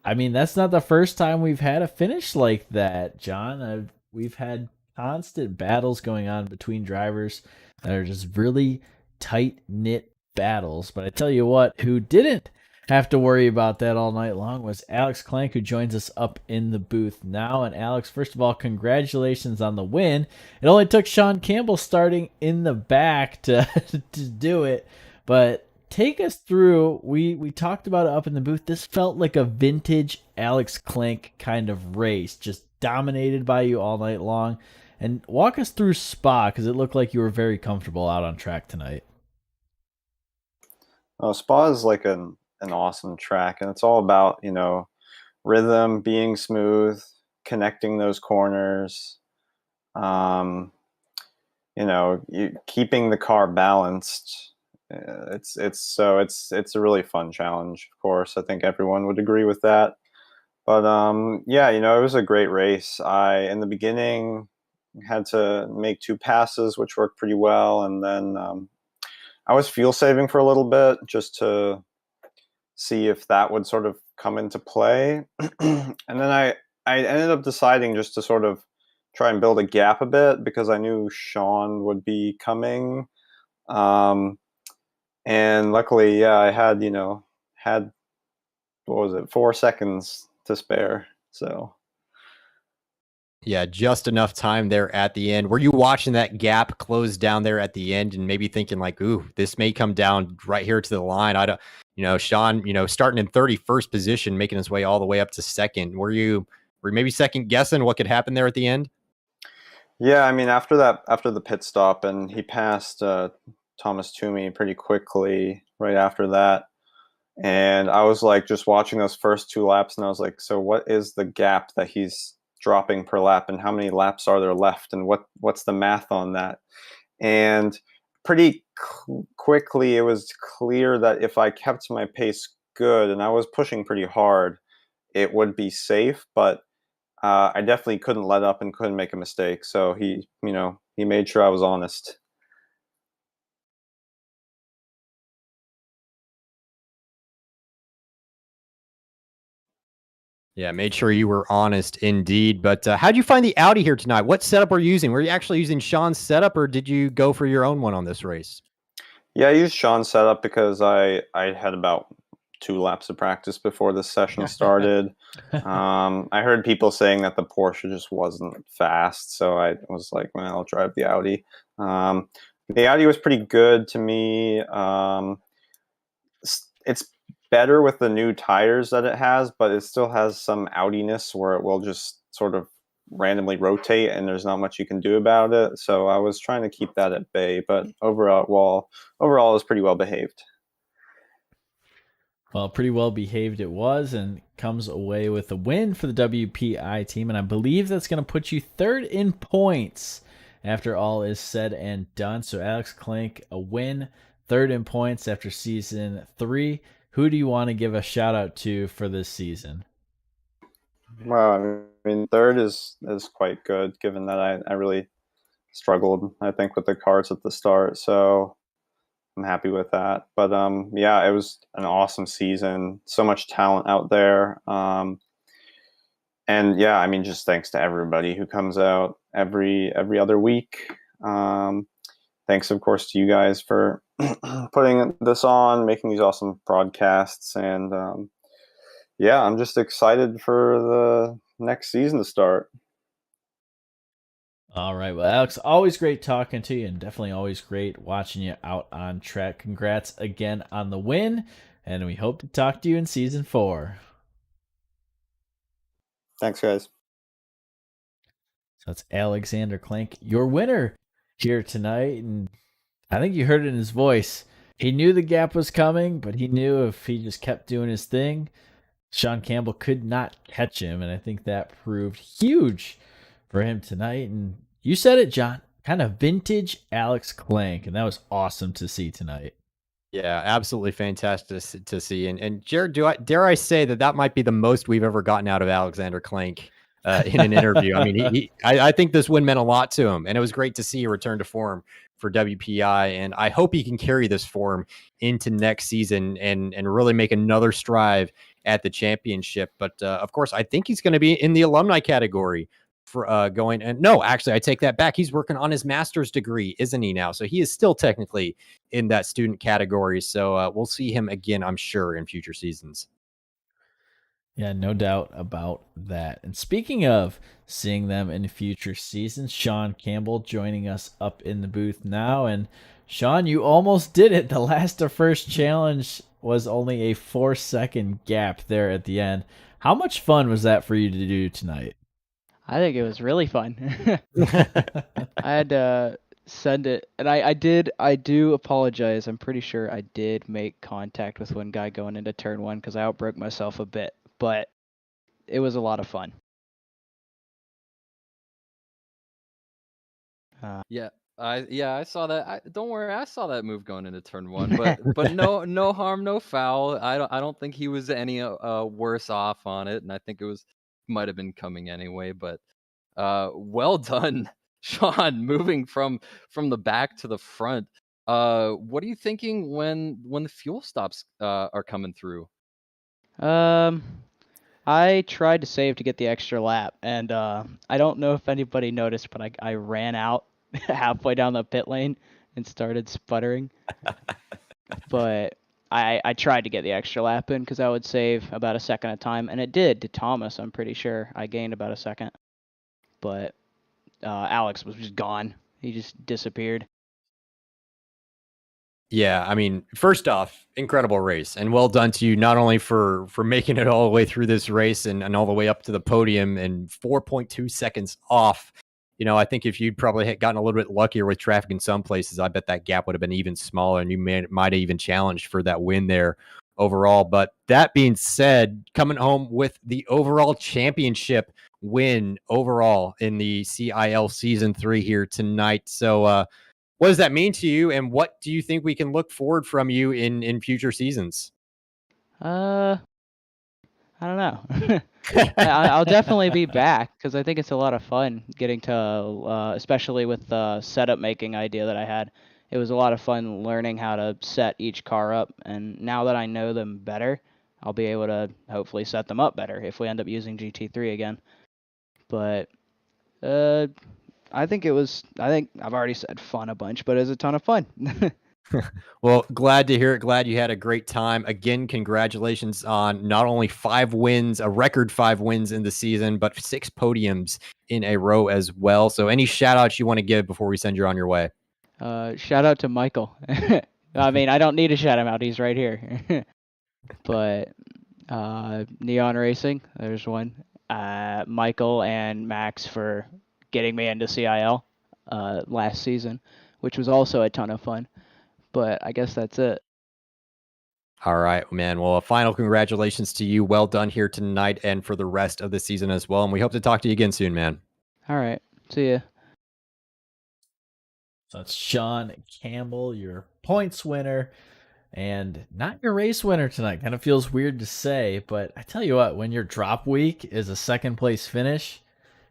I mean, that's not the first time we've had a finish like that, John. We've had constant battles going on between drivers that are just really tight-knit battles. But I tell you what, who didn't have to worry about that all night long was Alex Clank, who joins us up in the booth now. And Alex, first of all, congratulations on the win. It only took Sean Campbell starting in the back to do it, but take us through. We talked about it up in the booth. This felt like a vintage Alex Clank kind of race, just dominated by you all night long. And walk us through Spa, because it looked like you were very comfortable out on track tonight. Spa is like an awesome track, and it's all about, rhythm, being smooth, connecting those corners, keeping the car balanced. It's a really fun challenge. Of course, I think everyone would agree with that. But it was a great race. In the beginning had to make 2 passes, which worked pretty well, and then I was fuel saving for a little bit just to see if that would sort of come into play. And then I ended up deciding just to sort of try and build a gap a bit, because I knew Sean would be coming. And luckily, I had 4 seconds to spare. So yeah, just enough time there at the end. Were you watching that gap close down there at the end and maybe thinking like, ooh, this may come down right here to the line? I don't, Sean, starting in 31st position, making his way all the way up to second. Were you maybe second guessing what could happen there at the end? Yeah, I mean, after the pit stop, and he passed Thomas Toomey pretty quickly right after that. And I was like just watching those first 2 laps, and I was like, so what is the gap that he's dropping per lap, and how many laps are there left, and what's the math on that? And pretty quickly it was clear that if I kept my pace good, and I was pushing pretty hard, it would be safe. But I definitely couldn't let up and couldn't make a mistake. So he made sure I was honest. Yeah, made sure you were honest indeed. But how'd you find the Audi here tonight? What setup were you using? Were you actually using Sean's setup, or did you go for your own one on this race? Yeah, I used Sean's setup because I had about 2 laps of practice before the session started. I heard people saying that the Porsche just wasn't fast, so I was like, well, I'll drive the Audi. The Audi was pretty good to me. It's better with the new tires that it has, but it still has some Audiness where it will just sort of randomly rotate, and there's not much you can do about it. So I was trying to keep that at bay, but overall it was pretty well behaved. Well, pretty well behaved it was, and comes away with a win for the WPI team. And I believe that's going to put you 3rd in points after all is said and done. So Alex Clank, a win, 3rd in points after season 3. Who do you want to give a shout out to for this season? Well, I mean, 3rd is quite good, given that I really struggled, I think, with the cars at the start. So I'm happy with that. But yeah, it was an awesome season. So much talent out there. And yeah, I mean, just thanks to everybody who comes out every other week. Thanks, of course, to you guys for putting this on, making these awesome broadcasts, and yeah, I'm just excited for the next season to start. All right. Well, Alex, always great talking to you and definitely always great watching you out on track. Congrats again on the win, and we hope to talk to you in season 4. Thanks, guys. So that's Alexander Clank, your winner here tonight. And I think you heard it in his voice. He knew the gap was coming, but he knew if he just kept doing his thing, Sean Campbell could not catch him. And I think that proved huge for him tonight. And you said it, John, kind of vintage Alex Clank. And that was awesome to see tonight. Yeah, absolutely fantastic to see. And Jared, dare I say that might be the most we've ever gotten out of Alexander Clank in an interview. I mean, I think this win meant a lot to him, and it was great to see a return to form for WPI. And I hope he can carry this form into next season and really make another strive at the championship. But of course, I think he's going to be in the alumni category for going. And no, actually, I take that back. He's working on his master's degree, isn't he now? So he is still technically in that student category. So we'll see him again, I'm sure, in future seasons. Yeah, no doubt about that. And speaking of seeing them in future seasons, Sean Campbell joining us up in the booth now. And Sean, you almost did it. The last to first challenge was only a 4-second gap there at the end. How much fun was that for you to do tonight? I think it was really fun. I had to send it, and I do apologize. I'm pretty sure I did make contact with one guy going into turn 1 because I outbroke myself a bit, but it was a lot of fun. I saw that. Don't worry, I saw that move going into turn 1, but no harm, no foul. I don't think he was any worse off on it, and I think it might have been coming anyway. But well done, Sean, moving from the back to the front. What are you thinking when the fuel stops are coming through? I tried to save to get the extra lap, and I don't know if anybody noticed, but I ran out halfway down the pit lane and started sputtering. But I tried to get the extra lap in because I would save about a second at a time, and it did to Thomas. I'm pretty sure I gained about a second, but Alex was just gone. He just disappeared. Yeah, I mean, first off, incredible race, and well done to you, not only for making it all the way through this race and all the way up to the podium and 4.2 seconds off. You know, I think if you'd probably gotten a little bit luckier with traffic in some places, I bet that gap would have been even smaller, and you might have even challenged for that win there overall. But that being said, coming home with the overall championship win overall in the CIL Season 3 here tonight. So, what does that mean to you, and what do you think we can look forward from you in future seasons? I don't know. I'll definitely be back because I think it's a lot of fun getting to, especially with the setup making idea that I had. It was a lot of fun learning how to set each car up, and now that I know them better, I'll be able to hopefully set them up better if we end up using GT3 again. But I think I've already said fun a bunch, but it was a ton of fun. Well, glad to hear it. Glad you had a great time. Again, congratulations on not only 5 wins, a record 5 wins in the season, but 6 podiums in a row as well. So any shout outs you want to give before we send you on your way? Shout out to Michael. I mean, I don't need to shout him out. He's right here. But Neon Racing, there's one. Michael and Max for getting me into CIL last season, which was also a ton of fun. But I guess that's it. All right, man. Well, a final congratulations to you. Well done here tonight and for the rest of the season as well. And we hope to talk to you again soon, man. All right. See ya. So it's Sean Campbell, your points winner, and not your race winner tonight. Kind of feels weird to say, but I tell you what, when your drop week is a second place finish,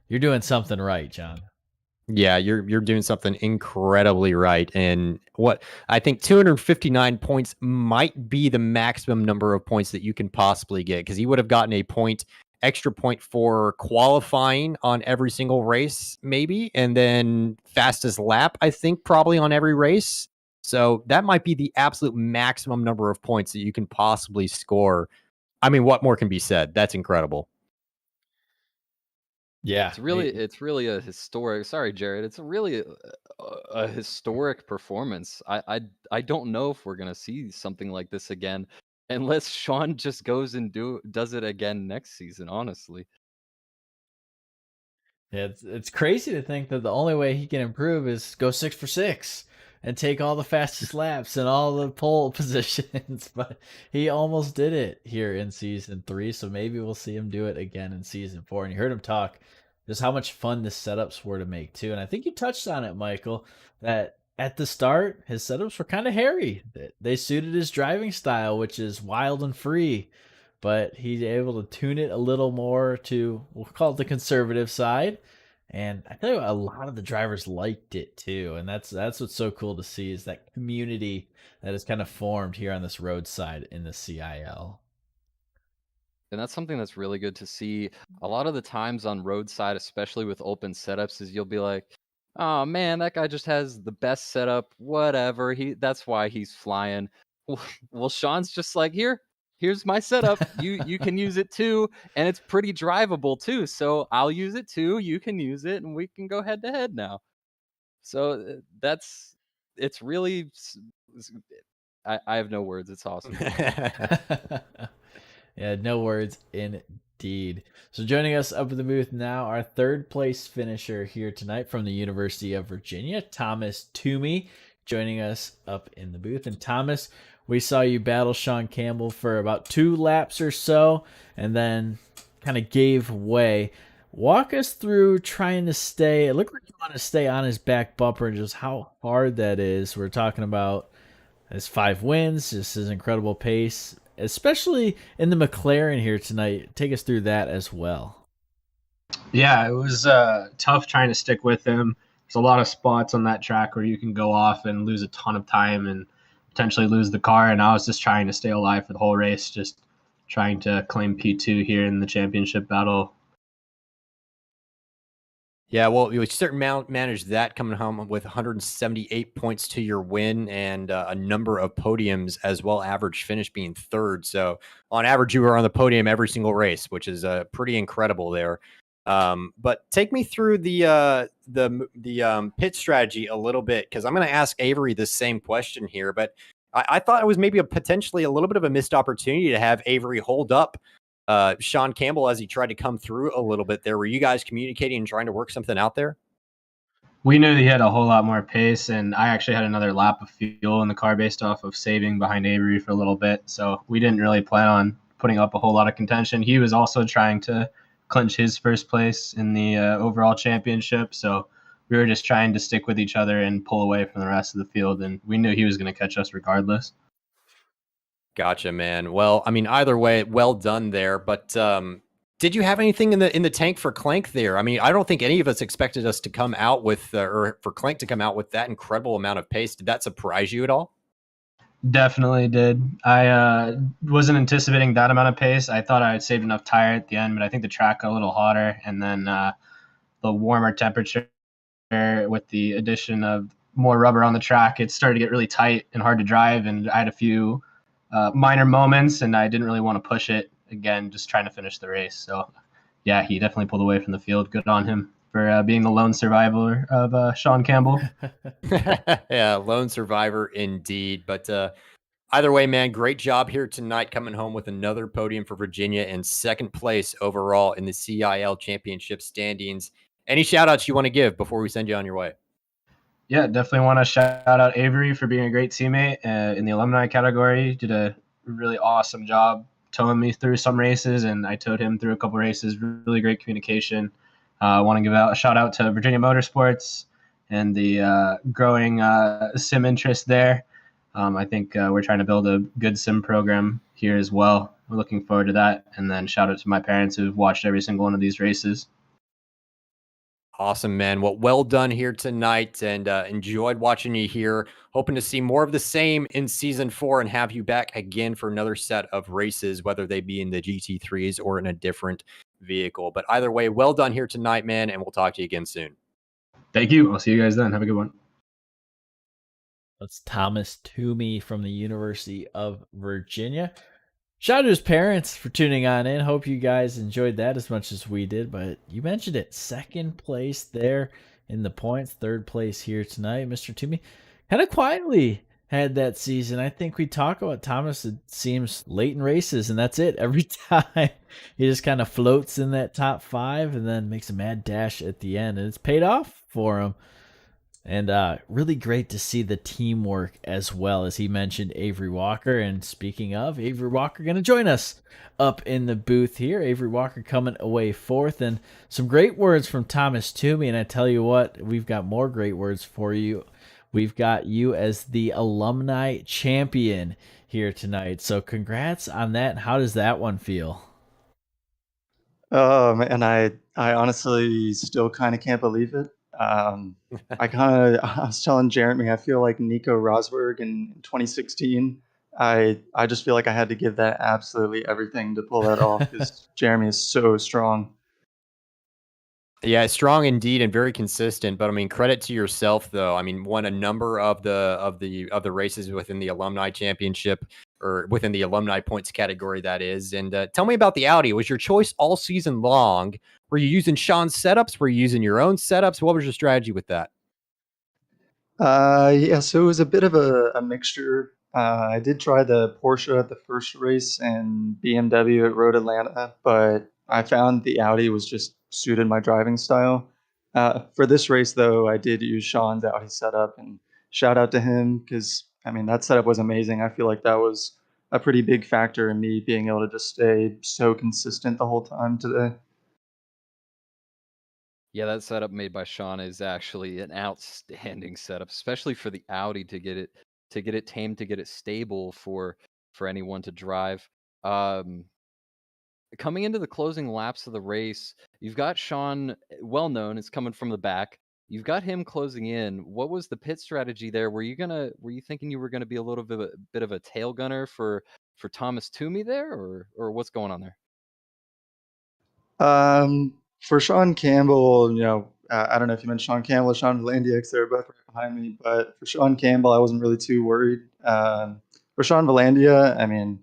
you're doing something right, John. Yeah, you're doing something incredibly right. And what I think 259 points might be the maximum number of points that you can possibly get, because he would have gotten a extra point for qualifying on every single race, maybe, and then fastest lap, I think, probably on every race. So that might be the absolute maximum number of points that you can possibly score. I mean, what more can be said? That's incredible. Yeah, It's really a historic. Sorry, Jared. It's a historic performance. I don't know if we're gonna see something like this again, unless Sean just goes and does it again next season. Honestly. Yeah, it's crazy to think that the only way he can improve is go 6 for 6 and take all the fastest laps and all the pole positions. But he almost did it here in season 3, so maybe we'll see him do it again in season 4. And you heard him talk just how much fun the setups were to make too. And I think you touched on it, Michael, that at the start his setups were kind of hairy. They suited his driving style, which is wild and free, but he's able to tune it a little more to, we'll call it the conservative side. And I tell you what, a lot of the drivers liked it too, and that's what's so cool to see is that community that is kind of formed here on this roadside in the CIL. And that's something that's really good to see. A lot of the times on roadside, especially with open setups, is you'll be like, "Oh man, that guy just has the best setup. Whatever. That's why he's flying." Well, Sean's just like, here's my setup. You can use it too, and it's pretty drivable too. So I'll use it too. You can use it, and we can go head to head now. So it's really. I have no words. It's awesome. Yeah, no words indeed. So joining us up in the booth now, our third place finisher here tonight from the University of Virginia, Thomas Toomey, joining us up in the booth. And Thomas, we saw you battle Sean Campbell for about 2 laps or so, and then kind of gave way. Walk us through trying to stay. It looked like you want to stay on his back bumper and just how hard that is. We're talking about his 5 wins, just his incredible pace, especially in the McLaren here tonight. Take us through that as well. Yeah, it was tough trying to stick with him. There's a lot of spots on that track where you can go off and lose a ton of time and potentially lose the car. And I was just trying to stay alive for the whole race, just trying to claim P2 here in the championship battle. Yeah, well, you certainly managed that, coming home with 178 points to your win and a number of podiums as well, average finish being 3rd. So on average, you were on the podium every single race, which is pretty incredible there. But take me through the pit strategy a little bit, because I'm going to ask Avery the same question here. But I thought it was maybe potentially a little bit of a missed opportunity to have Avery hold up Sean Campbell as he tried to come through a little bit there. Were you guys communicating and trying to work something out there? We knew he had a whole lot more pace, and I actually had another lap of fuel in the car based off of saving behind Avery for a little bit. So we didn't really plan on putting up a whole lot of contention. He was also trying to clinch his first place in the overall championship. So we were just trying to stick with each other and pull away from the rest of the field. And we knew he was going to catch us regardless. Gotcha, man. Well, I mean, either way, well done there. But did you have anything in the tank for Clank there? I mean, I don't think any of us expected us to come out with, or for Clank to come out with that incredible amount of pace. Did that surprise you at all? Definitely did. I wasn't anticipating that amount of pace. I thought I had saved enough tire at the end, but I think the track got a little hotter, and then the warmer temperature with the addition of more rubber on the track, it started to get really tight and hard to drive, and I had a few minor moments, and I didn't really want to push it again, just trying to finish the race. So, yeah, he definitely pulled away from the field. Good on him for being the lone survivor of Sean Campbell. Yeah, lone survivor indeed. But either way, man, great job here tonight, coming home with another podium for Virginia and 2nd place overall in the CIL championship standings. Any shout outs you want to give before we send you on your way? Yeah, definitely want to shout out Avery for being a great teammate in the alumni category. He did a really awesome job towing me through some races, and I towed him through a couple races. Really great communication. I want to give out a shout out to Virginia Motorsports and the growing sim interest there. I think we're trying to build a good sim program here as well. We're looking forward to that. And then shout out to my parents who've watched every single one of these races. Awesome, man. Well done here tonight, and enjoyed watching you here. Hoping to see more of the same in season 4 and have you back again for another set of races, whether they be in the GT3s or in a different vehicle. But either way, well done here tonight, man, and we'll talk to you again soon. Thank you. I'll see you guys then. Have a good one. That's Thomas Toomey from the University of Virginia. Shout out to his parents for tuning on in. Hope you guys enjoyed that as much as we did. But you mentioned it, second place there in the points, third place here tonight. Mr. Toomey kind of quietly had that season. I think we talk about Thomas, it seems, late in races, and that's it. Every time he just kind of floats in that top 5 and then makes a mad dash at the end, and it's paid off for him. And really great to see the teamwork as well, as he mentioned Avery Walker. And speaking of, Avery Walker going to join us up in the booth here. Avery Walker coming away 4th, and some great words from Thomas Toomey. And I tell you what, we've got more great words for you. We've got you as the alumni champion here tonight. So congrats on that. How does that one feel? And I honestly still kind of can't believe it. I was telling Jeremy, I feel like Nico Rosberg in 2016. I just feel like I had to give that absolutely everything to pull that off because Jeremy is so strong. Yeah, strong indeed and very consistent. But I mean, credit to yourself though. I mean, won a number of the races within the alumni championship, or within the alumni points category, that is. And tell me about the Audi. It was your choice all season long. Were you using Sean's setups? Were you using your own setups? What was your strategy with that? Yeah, so it was a bit of a mixture. I did try the Porsche at the first race and BMW at Road Atlanta, but I found the Audi was just suited my driving style. For this race, though, I did use Sean's Audi setup, and shout out to him because, I mean, that setup was amazing. I feel like that was a pretty big factor in me being able to just stay so consistent the whole time today. Yeah, that setup made by Sean is actually an outstanding setup, especially for the Audi to get it tamed, to get it stable for anyone to drive. Coming into the closing laps of the race, you've got Sean, well known, is coming from the back. You've got him closing in. What was the pit strategy there? Were you thinking you were gonna be a little bit of a tail gunner for Thomas Toomey there, or what's going on there? For Sean Campbell, I don't know if you meant Sean Campbell or Sean Valandiax, they're both right behind me. But for Sean Campbell, I wasn't really too worried. For Sean Valandia, I mean,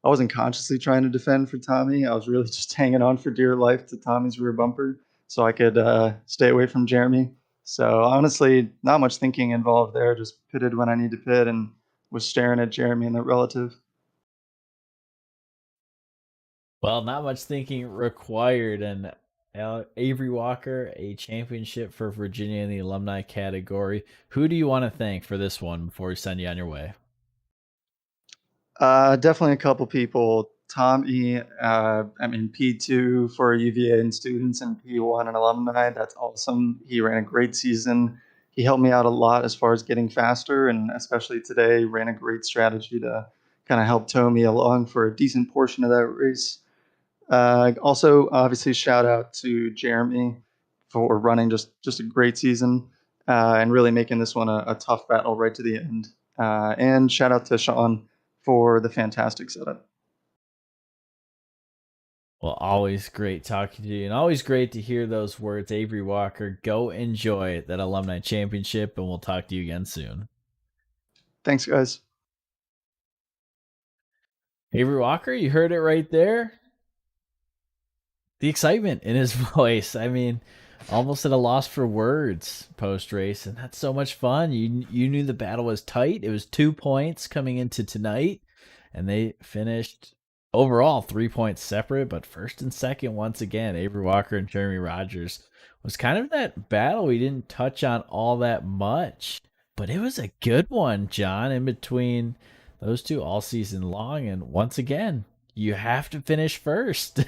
I wasn't consciously trying to defend for Tommy. I was really just hanging on for dear life to Tommy's rear bumper so I could stay away from Jeremy. So honestly, not much thinking involved there. Just pitted when I need to pit and was staring at Jeremy and the relative. Well, not much thinking required. And Avery Walker, a championship for Virginia in the alumni category. Who do you want to thank for this one before we send you on your way? Definitely a couple people. Tommy, P2 for UVA and students, and P1 and alumni. That's awesome. He ran a great season. He helped me out a lot as far as getting faster, and especially today, ran a great strategy to kind of help tow me along for a decent portion of that race. Also, obviously, shout out to Jeremy for running just a great season and really making this one a tough battle right to the end. And shout out to Sean for the fantastic setup. Well, always great talking to you, and always great to hear those words. Avery Walker, go enjoy that alumni championship, and we'll talk to you again soon. Thanks, guys. Avery Walker, you heard it right there. The excitement in his voice. I mean, almost at a loss for words post race, and that's so much fun. You knew the battle was tight. It was 2 points coming into tonight, and they finished overall 3 points separate, but first and second once again, Avery Walker and Jeremy Rogers. Was kind of that battle we didn't touch on all that much, but it was a good one, John, in between those two all season long. And once again, you have to finish first.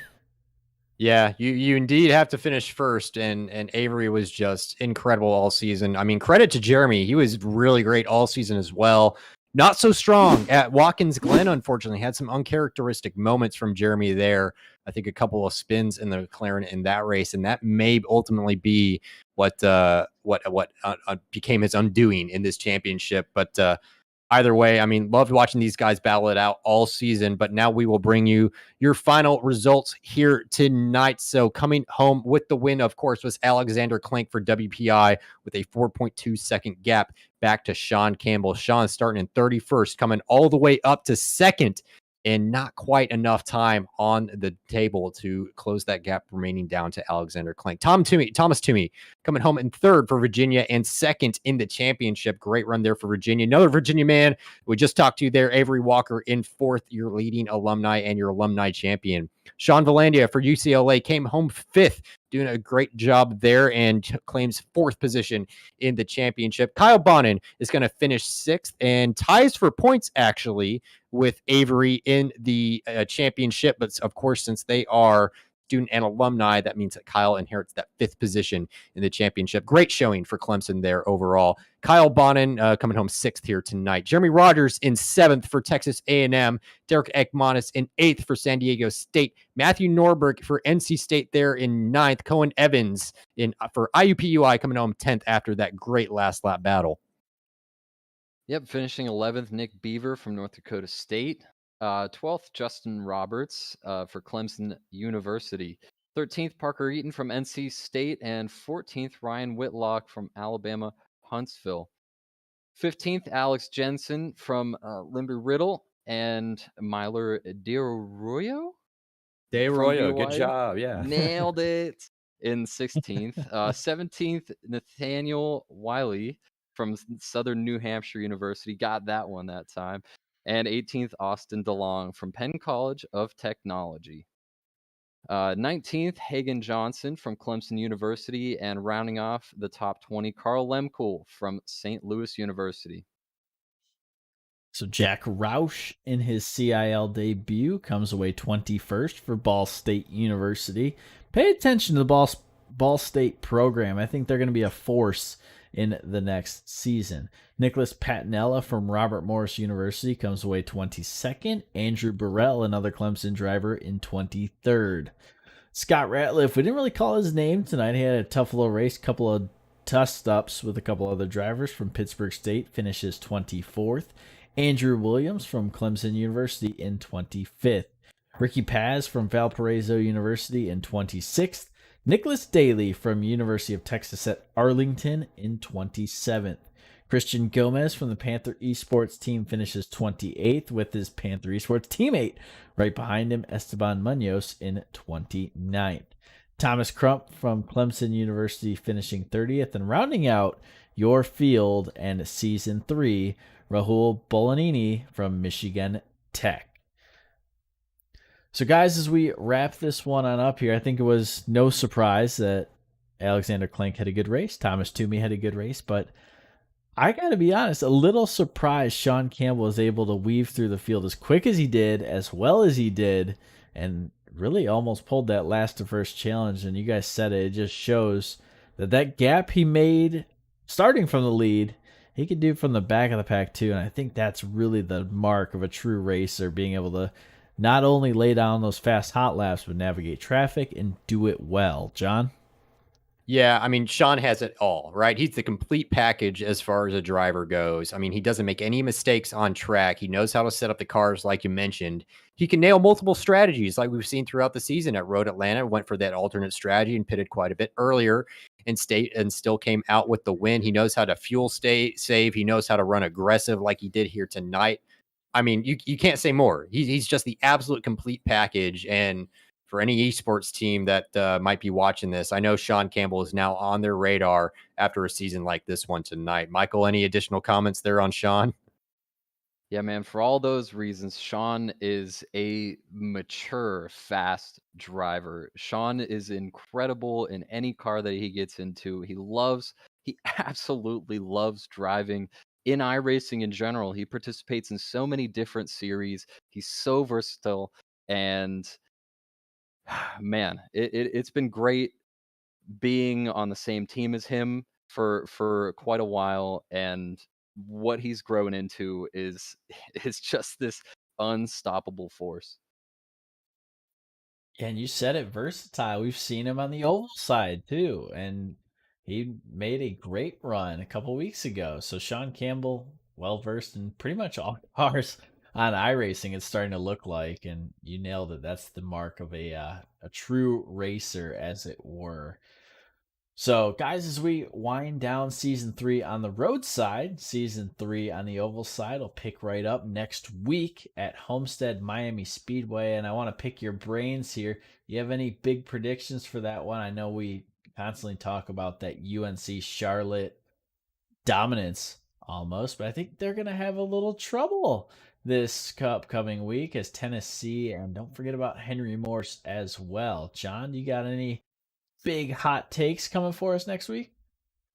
Yeah, you indeed have to finish first, and Avery was just incredible all season. I mean, credit to Jeremy. He was really great all season as well. Not so strong at Watkins Glen, unfortunately. Had some uncharacteristic moments from Jeremy there. I think a couple of spins in the McLaren in that race, and that may ultimately be what became his undoing in this championship. But either way, I mean, loved watching these guys battle it out all season. But now we will bring you your final results here tonight. So coming home with the win, of course, was Alexander Clank for WPI with a 4.2 second gap back to Sean Campbell. Sean starting in 31st, coming all the way up to second, and not quite enough time on the table to close that gap remaining down to Alexander Clank. Thomas Toomey coming home in third for Virginia and second in the championship. Great run there for Virginia. Another Virginia man we just talked to there, Avery Walker in fourth, your leading alumni and your alumni champion. Sean Valandia for UCLA came home fifth, doing a great job there and claims fourth position in the championship. Kyle Bonin is going to finish sixth and ties for points actually with Avery in the championship. But of course, since they are student and alumni, that means that Kyle inherits that fifth position in the championship. Great showing for Clemson there overall. Kyle Bonin coming home sixth here tonight. Jeremy Rogers in seventh for Texas A&M. Derek Ekmanis in eighth for San Diego State. Matthew Norberg for NC State there in ninth. Cohen Evans for IUPUI coming home 10th after that great last lap battle. Yep, finishing 11th, Nick Beaver from North Dakota State. 12th, Justin Roberts for Clemson University. 13th, Parker Eaton from NC State. And 14th, Ryan Whitlock from Alabama Huntsville. 15th, Alex Jensen from Limber-Riddle. And Myler DeArroyo? DeArroyo, good BYU. job, yeah. Nailed it. In 16th. 17th, Nathaniel Wiley from Southern New Hampshire University. Got that one that time. And 18th, Austin DeLong from Penn College of Technology. 19th, Hagen Johnson from Clemson University. And rounding off the top 20, Carl Lemkool from St. Louis University. So Jack Roush in his CIL debut comes away 21st for Ball State University. Pay attention to the Ball State program. I think they're going to be a force in the next season. Nicholas Patinella from Robert Morris University comes away 22nd. Andrew Burrell, another Clemson driver, in 23rd. Scott Ratliff, we didn't really call his name tonight. He had a tough little race, couple of dust-ups with a couple other drivers from Pittsburgh State, finishes 24th. Andrew Williams from Clemson University in 25th. Ricky Paz from Valparaiso University in 26th. Nicholas Daly from University of Texas at Arlington in 27th. Christian Gomez from the Panther Esports team finishes 28th with his Panther Esports teammate right behind him, Esteban Munoz, in 29th. Thomas Crump from Clemson University finishing 30th, and rounding out your field and Season 3, Rahul Bolanini from Michigan Tech. So guys, as we wrap this one on up here, I think it was no surprise that Alexander Clank had a good race. Thomas Toomey had a good race, but I got to be honest, a little surprised Sean Campbell was able to weave through the field as quick as he did, as well as he did, and really almost pulled that last to first challenge. And you guys said it just shows that gap he made starting from the lead, he could do from the back of the pack too. And I think that's really the mark of a true racer, being able to not only lay down those fast hot laps, but navigate traffic and do it well. John? Yeah, I mean, Sean has it all, right? He's the complete package as far as a driver goes. I mean, he doesn't make any mistakes on track. He knows how to set up the cars, like you mentioned. He can nail multiple strategies, like we've seen throughout the season at Road Atlanta. Went for that alternate strategy and pitted quite a bit earlier and still came out with the win. He knows how to save. He knows how to run aggressive like he did here tonight. I mean, you can't say more. He's just the absolute complete package. And for any esports team that might be watching this, I know Sean Campbell is now on their radar after a season like this one tonight. Michael, any additional comments there on Sean? Yeah, man, for all those reasons, Sean is a mature, fast driver. Sean is incredible in any car that he gets into. He absolutely loves driving in iRacing in general. He participates in so many different series. He's so versatile, and man, it's been great being on the same team as him for quite a while, and what he's grown into is just this unstoppable force. And you said it, versatile. We've seen him on the oval side too, and he made a great run a couple weeks ago. So Sean Campbell, well versed in pretty much all cars on iRacing. It's starting to look like, and you nailed it. That's the mark of a true racer, as it were. So, guys, as we wind down season 3 on the road side, season 3 on the oval side will pick right up next week at Homestead Miami Speedway. And I want to pick your brains here. You have any big predictions for that one? I know we constantly talk about that UNC Charlotte dominance almost, but I think they're going to have a little trouble this upcoming week as Tennessee, and don't forget about Henry Morse as well. John, you got any big hot takes coming for us next week?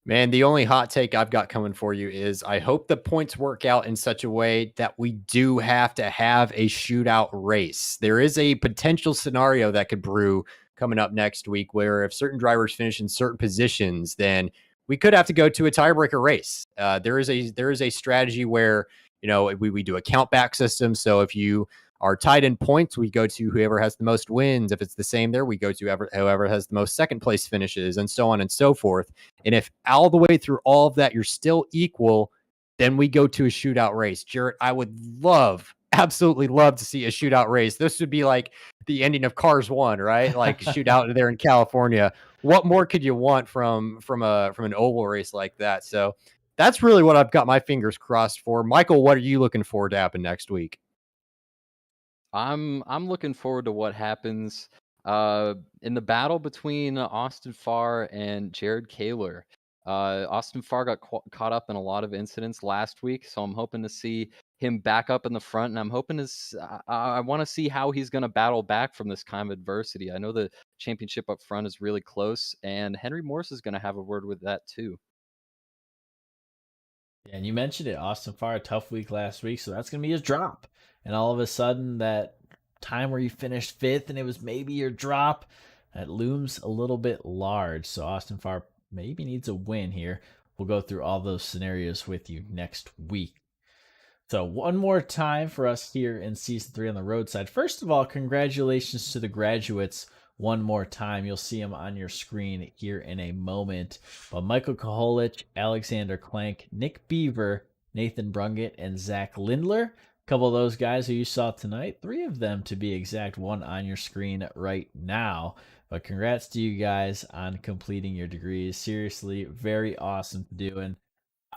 Man, the only hot take I've got coming for you is I hope the points work out in such a way that we do have to have a shootout race. There is a potential scenario that could brew coming up next week where if certain drivers finish in certain positions, then we could have to go to a tiebreaker race. There is a strategy where, you know, we do a count back system. So if you are tied in points, we go to whoever has the most wins. If it's the same there, we go to whoever has the most second place finishes, and so on and so forth. And if all the way through all of that, you're still equal, then we go to a shootout race. Jarrett, I would absolutely love to see a shootout race. This would be like the ending of Cars 1, right? Like shootout there in California. What more could you want from an oval race like that? So that's really what I've got my fingers crossed for. Michael, what are you looking forward to happen next week? I'm looking forward to what happens in the battle between Austin Farr and Jared Kaler. Austin Farr got caught up in a lot of incidents last week, so I'm hoping to see him back up in the front, and I'm hoping I want to see how he's going to battle back from this kind of adversity. I know the championship up front is really close, and Henry Morse is going to have a word with that too. Yeah, and you mentioned it, Austin Farr, a tough week last week, so that's going to be his drop. And all of a sudden, that time where you finished 5th and it was maybe your drop, that looms a little bit large. So Austin Farr maybe needs a win here. We'll go through all those scenarios with you next week. So one more time for us here in season 3 on the roadside. First of all, congratulations to the graduates one more time. You'll see them on your screen here in a moment. But Michael Koholich, Alexander Clank, Nick Beaver, Nathan Brungett, and Zach Lindler. A couple of those guys who you saw tonight. 3 of them to be exact, one on your screen right now. But congrats to you guys on completing your degrees. Seriously, very awesome to do. And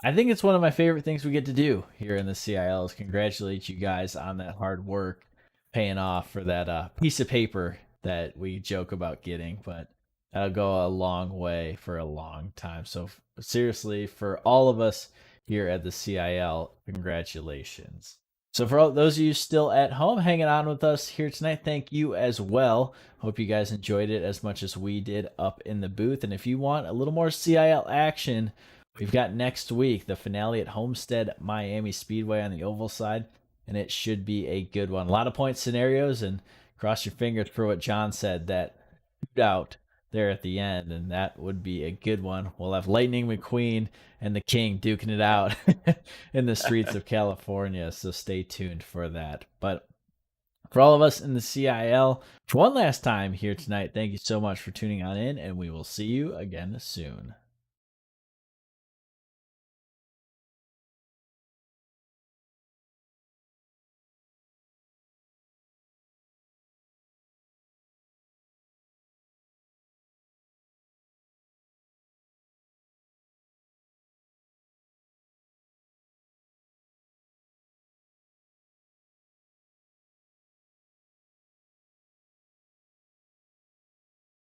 I think it's one of my favorite things we get to do here in the CIL is congratulate you guys on that hard work paying off for that piece of paper that we joke about getting, but that'll go a long way for a long time. So seriously, for all of us here at the CIL, congratulations. So for all those of you still at home hanging on with us here tonight, thank you as well. Hope you guys enjoyed it as much as we did up in the booth. And if you want a little more CIL action, we've got next week the finale at Homestead Miami Speedway on the oval side, and it should be a good one. A lot of point scenarios, and cross your fingers for what John said, that shootout there at the end, and that would be a good one. We'll have Lightning McQueen and the King duking it out in the streets of California, so stay tuned for that. But for all of us in the CIL, for one last time here tonight, thank you so much for tuning on in, and we will see you again soon.